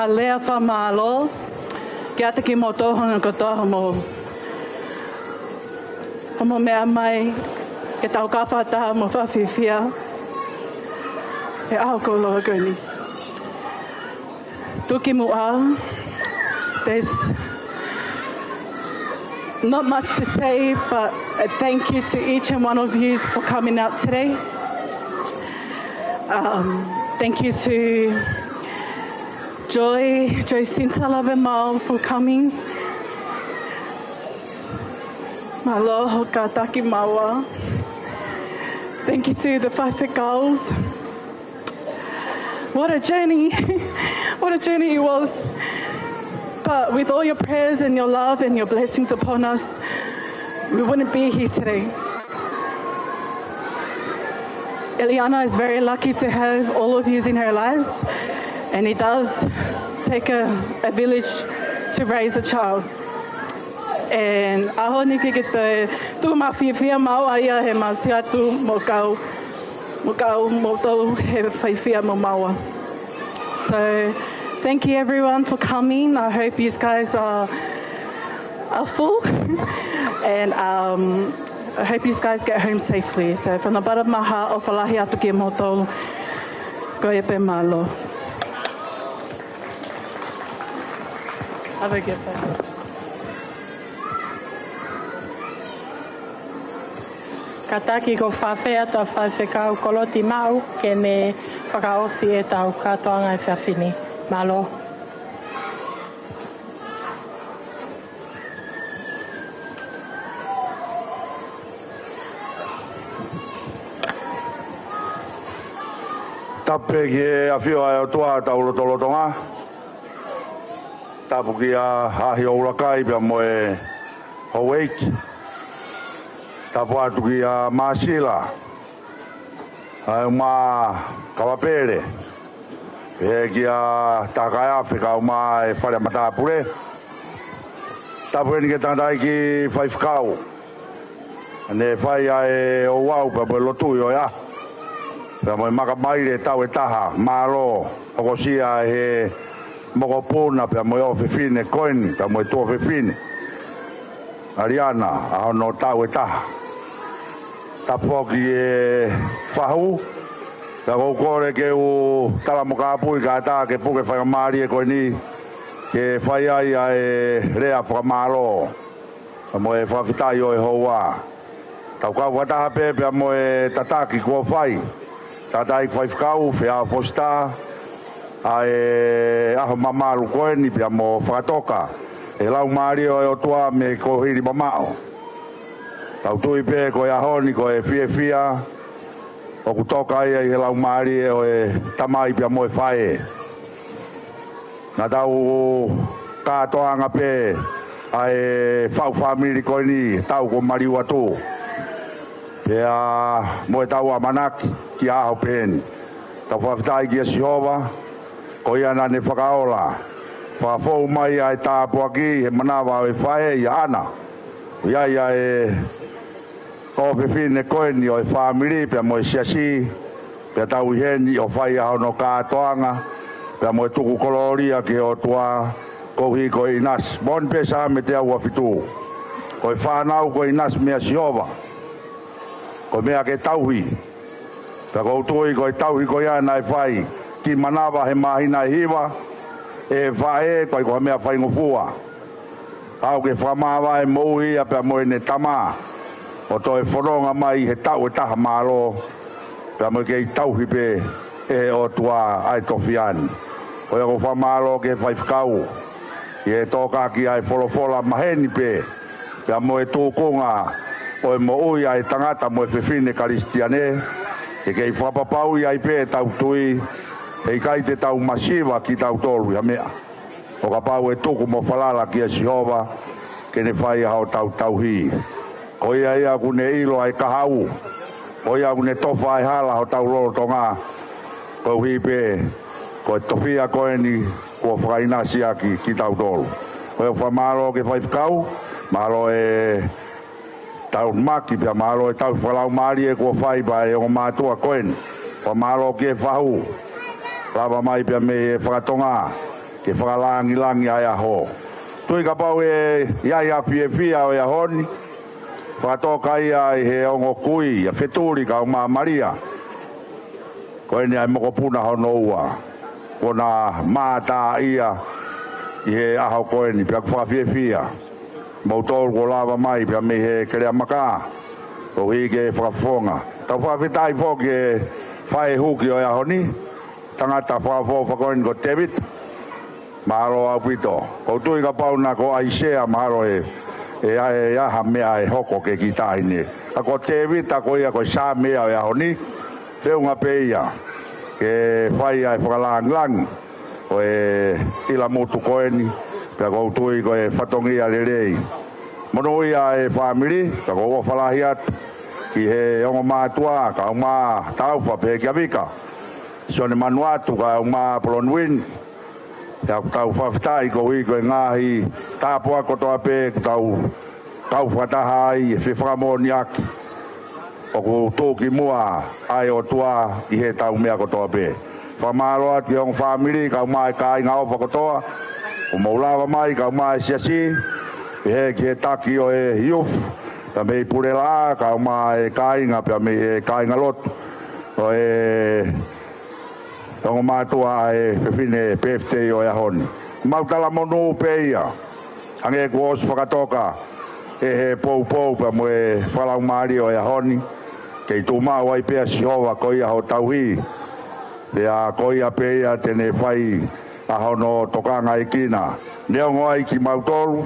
lea whamalo, ke ata ki mo tohanga ko toha mo mea mai, ke tau ka whata mo whawhiwhia, e aho ko loa koni. Tuki mua, there's not much to say, but a thank you to each and one of you for coming out today. Thank you to Joycintta Lavemaau for coming. Malo ka taki maua. Thank you to the Whaiwhi girls. What a journey. What a journey it was. But with all your prayers and your love and your blessings upon us, we wouldn't be here today. Eliana is very lucky to have all of you in her lives, and it does take a village to raise a child. And aho ni ke te tu mawhiwhia mau aia he masiatu mo kau mo tau he whaiwhia mo maua. So thank you everyone for coming. I hope you guys are full and I hope you guys get home safely. So from the bottom of my heart, o whalahi atu ki mo tau koe pe malo. Have a good day. Ka taki ko whawhea ta whaiwhekau koloti mau ke ne whakaosi e tau katoanga e whiawhini. Malo. Tape ki e awhio ai o tua taulotolotonga. Tapu ki a ahi o urakai pia mo e Hawaii. Tapu atu ki a Masila. Ai uma kawapere. E ki a takai Afrika uma e whare matapure. Tapu ni ke tandai ki whaifkau. Ne whai ai o wau pia mo e lotu i o ia. Pia mo e maka maire tau e taha. Malo. Oko sia he moko puna pia mo e o whiwhine koini. Pia mo e tua whiwhine. Eliana aho no tau e taha. Tapoki e whahu. Pia kore ke u tala mo ka pui ka ta ke puke whakamari e koini. Ke whai ai e rea whakamalo. Pia mo e whawhitai o e hoa. Tau kau wataha pe pia mo e tataki kua whai. Tatai whaifkau, whia fosta, a aho mamalu koeni pia mo whakatoka. E lau maari o e o tua me ko hiri mamao. Tau tui pe ko e ahoni ko e whia, o kutoka ia I he lau maari e o e tamai pia mo e whae. Nga tau kātoanga pē a e whau whamiri koe ni tau ko mariu atu. Pea mo e tau a manaki ki aho pēni. Tau whawhitai ki a Sihova, ko ia na ne whakaola. Whakafou mai a e tāpua ki he manawa o e whae I ana. Ia e ko whiwhine koe ni o e whamiri pea mo e siasi. Pea tau I heni o whai aho no kātoanga. Pea mo e tuku koloria ki o tua kouhi ko Inas. Mon pe sa me te au a fitu. Ko e whanau ko Inas mea Sihova. Ko mea ke tauhi. Pea ko utui ko e tauhi ko ia na e whai. Ki manawa he mahina e hiwa. E whae ko e ko mea whai ngufua. Au ke whamawa e mouhi a pea mo e ne tama. O to e whoronga mai he tau e taha malo. Pea mo ke I tauhi pe e o tua ai tofiani. Ko e ko whamalo ke whai whakau. I e toka ki ai wholofola maheni pe. Pea mo e tūkunga o e mo ui ai tangata mo e whiwhine karistiane. E kei whapapau I ai pe tau tui. Hei kai te tau masiva ki tau tolu I mea. O ka pau e tuku mo whalala ki a Sihova. Ke ne whai hao tau tauhi. Ko ia kune ilo ai kahau. Ko ia kune tofa ai hala ho tau lolo tonga. Ko hui pe. Ko e tofia koe ni. Ko whakainasi aki ki tau tolu. Ko e whamalo ke whaifkau. Malo e tau maki pia malo e tau whalau maari e ko whaipa e o mātua koen. Whamalo ke whahu. Lavemaau pia me e whakatonga. Ke whakalangi ai aho. Tui ka pau e iai a fia o e ahoni. Whakatoka ia I he ongo kui. A wheturi ka o mā Maria. Koeni ai moko puna hono ua. Kona mātā ia I he aho koeni. Pia whakawhiawhia. Mautor ko Lavemaau pia me he kerea maka. Ko hige whakafonga. Tau whakawhitai whoki e whae huki o e ahoni. Tangata whakafo whakoeni ko David. Mahalo au pito. Ko tui ka pauna ko Aisea mahalo e aha mea e hoko ke ki taine. A ko David a ko ia ko sa mea o e ahoni. Whiunga pe ia. Ke whai ai whakalang. O e ila mutu koeni. Pea ko tui ko e whatongia lerei. Mono ia e whamiri. Pea ko ua whalahi atu. Ki he ongo mātua ka o mā tauwha pe kia vika. Sione manuatu ka o mā polonwin. Tau whawhitai ko I ko e ngahi tāpua kotoa pe tau whataha ai e whiwhakamoni aki. O ko tōki mua ai o tua I he tau mea kotoa pe. Whamalo atu ki ongo whamiri ka o mā e kai ngā ofa kotoa. O maulawa mai ka o mā e siasi. Ki he taki o e hiuf. Ka me I purela ka o mā e kai ngā pia me e kai ngā lotu. O e Tongo mātua e whiwhine PFT o e ahoni. Mautala monu pe ia. Hange ko os whakatoka. E he pou pa mo e whalau maari o e ahoni. Kei tū mau ai pea Sihova ko ia ho tauhi. Pea ko ia pe ia tene whai ahono tokanga I kina. Neongo ai ki mautolu.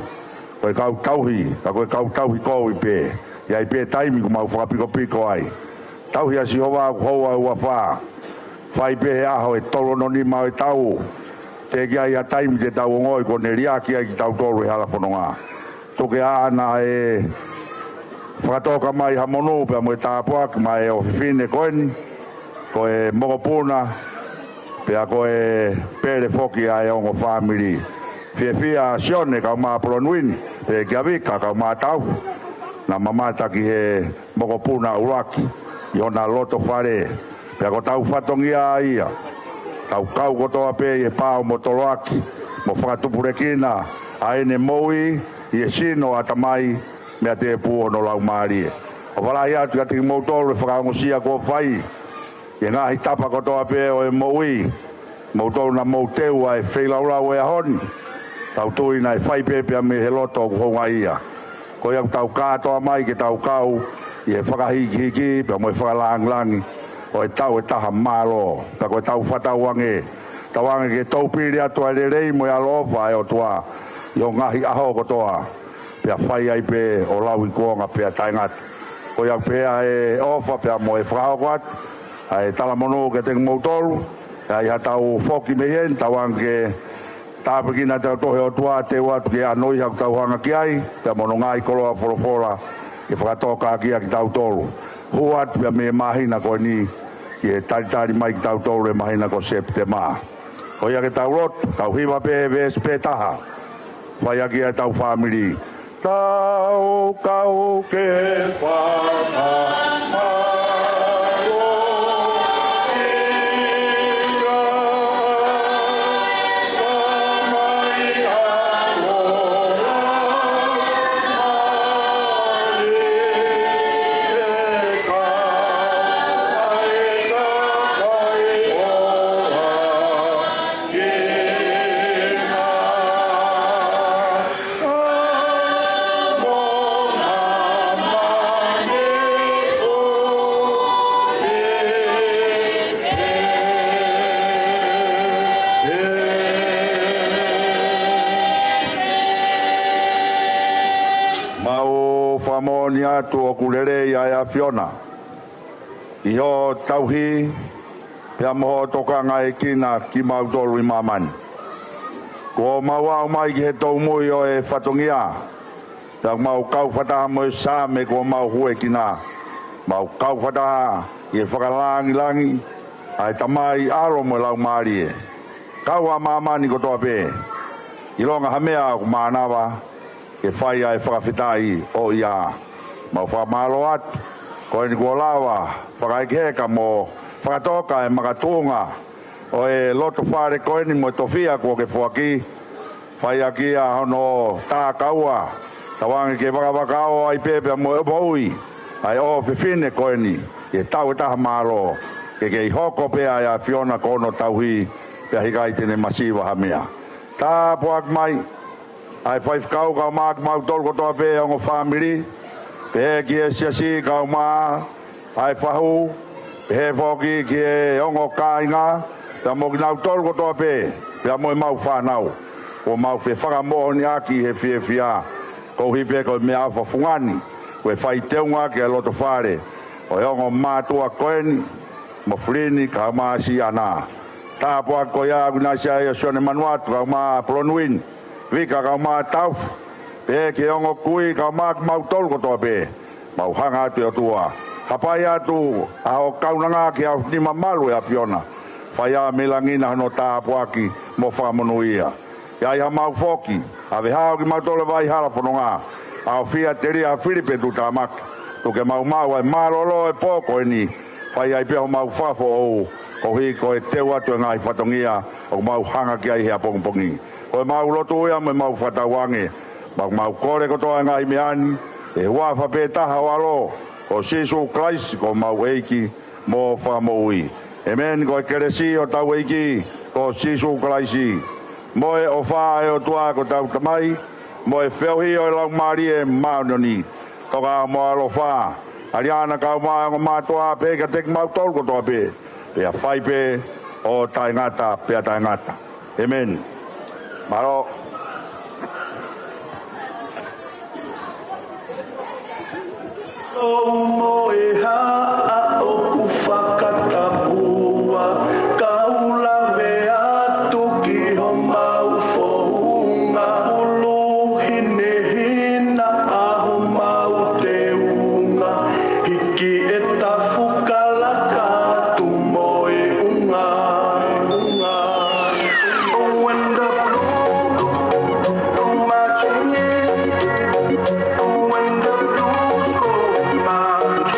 Ko e kau tauhi. Ka ko e kau tauhi kou I pe. Ia I pe taimi ku mau whakapiko piko ai. Tauhi a Sihova ku hoa ua whaa. Whai pehe aho e tolo no ni mau e tau. Te kia ia taimi te tau ngoi ko ne riaki ai ki tau tolu e hala whanonga. Toke ana e whakatoka mai hamonu pia mo e tāpuak mai o whiwhine koeni. Ko e mokopuna pia ko e pere whoki ai ongo whamiri. Whiawhia sione ka mā polonwini. Pe kia vika ka mā tau. Na mamata ki he mokopuna uraki. Iona loto whare. Pea ko tau whatongia ia. Tau kau kotoa pe e pāo mo toloaki. Mo whakatupurekina. A ene moui I e sino atamai mea te puo no lau maari. O whalai atu kati mou tolu e whakaungosia ko whai. E ngahi tapa kotoa pe o e moui. Mou tolu na mou teu a e wheilau e ahoni. Tau tui na e whai pepea me he loto ku honga ia. Ko iau tau kātoa mai ke tau kau. I e whakahiki pea mo e whakalangi. O e tau e taha malo. Pea ko e tau whatauange. Tauange ke taupiri atu a rei mo e alofa e o tua. Io ngahi aho kotoa. Pea whai ai pe o lau I kuonga pea taingata. Ko iau pea e ofa pea mo e whakaoko atu. ai tala mono ke te moutolu ai hatau foki mehen tawang ke tapikina te tohe o tua te watu ke anoi hau tau hanga ki ai te mono ngai koloa folofola ke whakatoka ki a ki tau tolu huat pia me mahina ko ni ke tari mai ki tau tolu e mahina ko septema ko ia ke tau rot tau hiwa pe vespe taha vai aki a tau family tau kau ke whama ni atu o kulere ia Fiona iho tauhi pia moho toka ngai kina ki mautolu i mamani ko maua mai ki he tau mui o e whatongia pia mau kau whataha mo e same ko mau hue kina mau kau whataha i e whakalangi langi ai tamai alo mo lau maari e kau a mamani ko toa pe i longa hamea ko maanawa ke whai ai whakawhitai o ia mau whamalo atu ko ni ko lawa whakaikeka mo whakatoka e makatunga o e loto whare ko ni mo tofia ko ke whaki whai aki a hono tā kaua tawangi ke wakawakao ai pepe mo e boui ai o whiwhine ko ni e tau e taha malo ke i hoko pea ia Fiona kono tauhi pia hikai tene masiwa hamea tā puak mai ai whaifkau kau maak mau tolko toa pea o family pe ki e siasi kau maa ai whahu pe whoki ki e ongo kāinga pia mo ki nau tolko toa pe pia mo i mau whanau o mau whi whakamoho ni aki he fie fia ko hipe ko mea awha fungani ko e whai teunga ki e loto whare o e ongo mātua koeni mo frini kau maa si ana tāpua ko ia gunasia e sione manuatu kau maa pronuin vika kau maa taufu pe ke ongo kui ka mak mau tol ko to pe mau hanga atu o tua hapai atu a o kaunanga ki au ni mamalu ya Fiona faya melangina no ta poaki mo fa monuia ya ia mau foki ave hao ki mau tole vai hala fononga a fia teria Filipe tu tamak tu ke mau ai malolo e poko ni faya pe mau fafo o hi ko e te watu ngai fatongia o mau hanga ki ai hea pongpongi o mau lotu ia mau fatawange mau kore ko toa ngai meani e hua whapetaha walo o Sisu Christ ko mau eiki mo whamoi amen ko e keresi o tau eiki ko Sisu Christ mo e o wha e o tua ko tau tamai mo e whewhi o e lau maari e maunoni toka mo alo wha Eliana kau maa o mātua pe ka tek mau tol ko toa pe pe a whai pe o taingata pe a taingata amen maro o e ha o ku whakatabua kaula vea tuki ho mau fohunga ulu hine hina aho mau te unga hiki e tafukala ka tu moe unga oh when the blue marching in oh when the blue march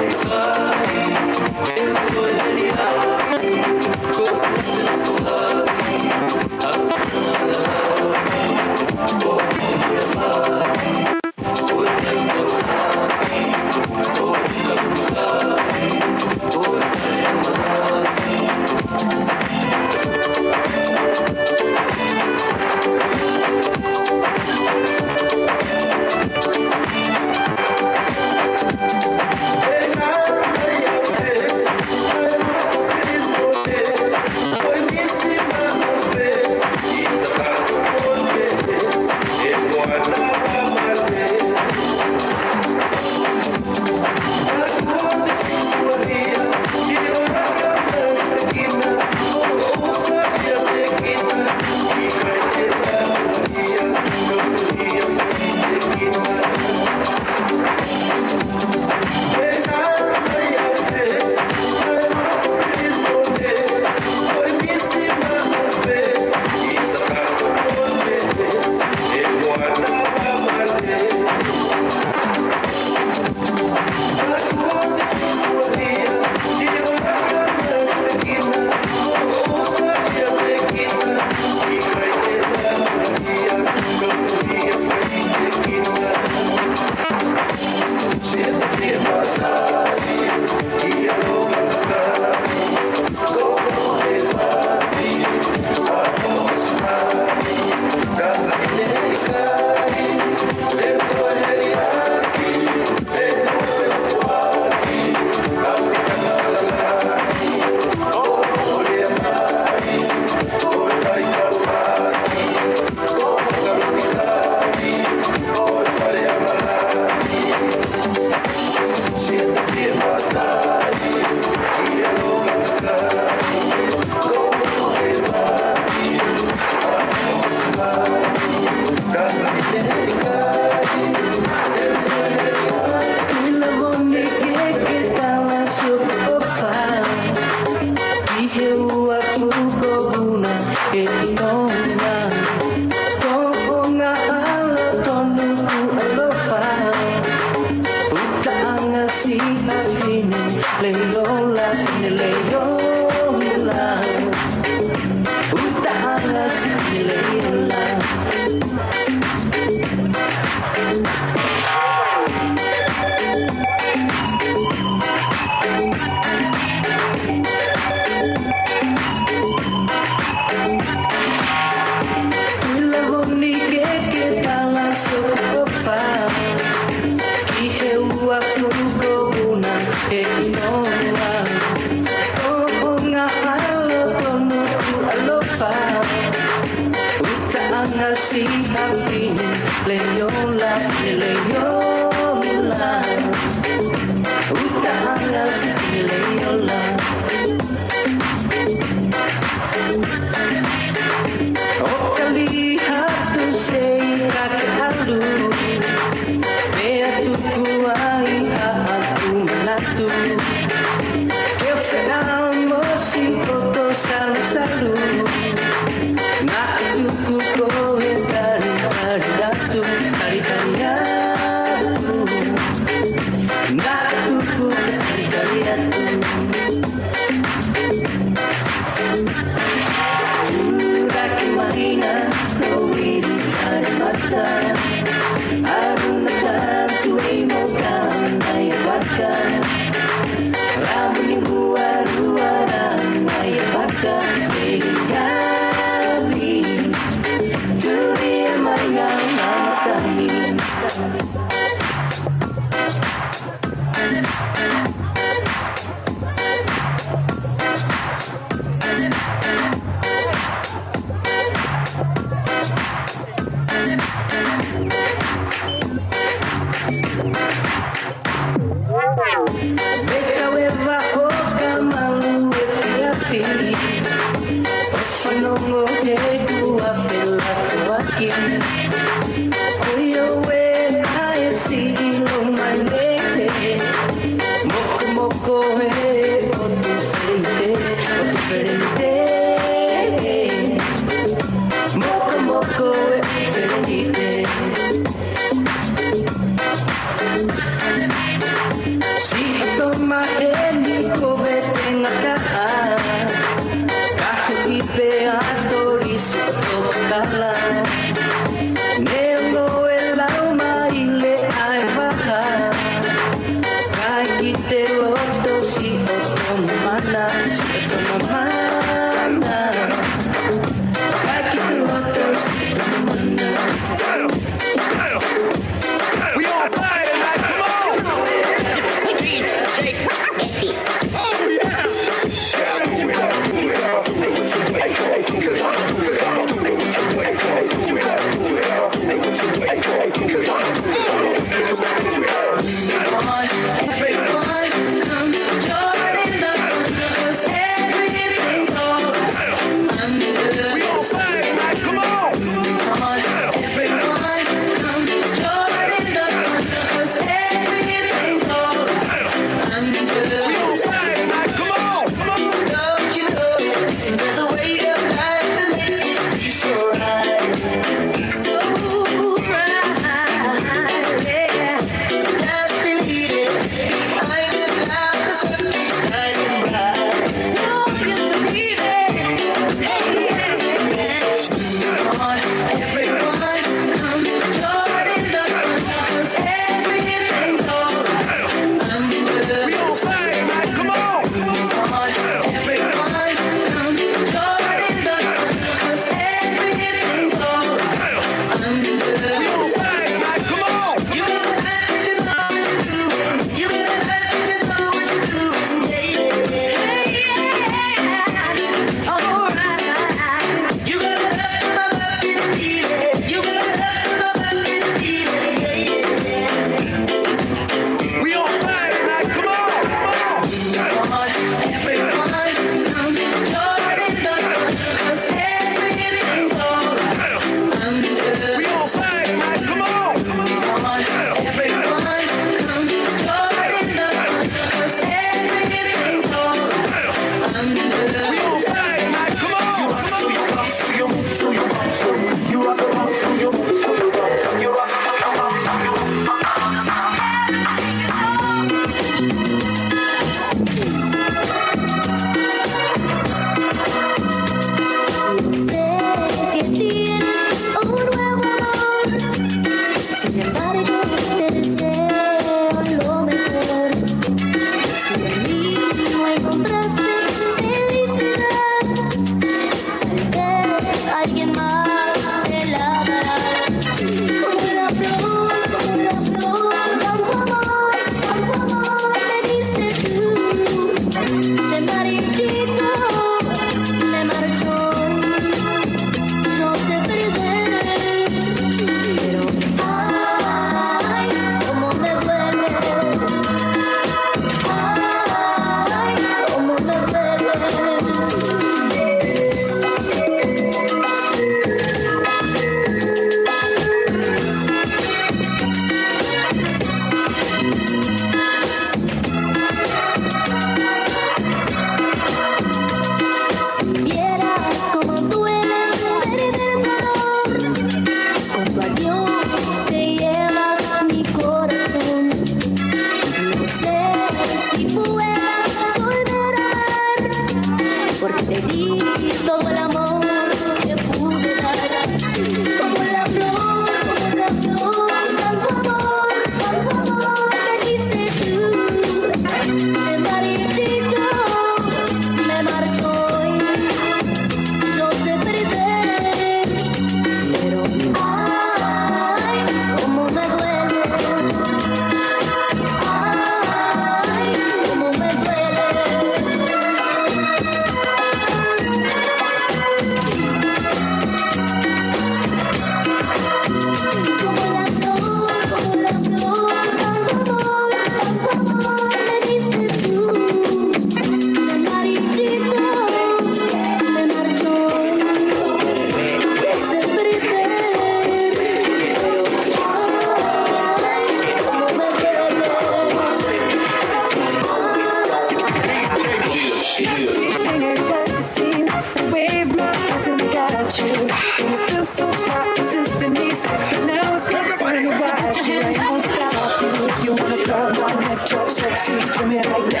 Talk sexy to me like that.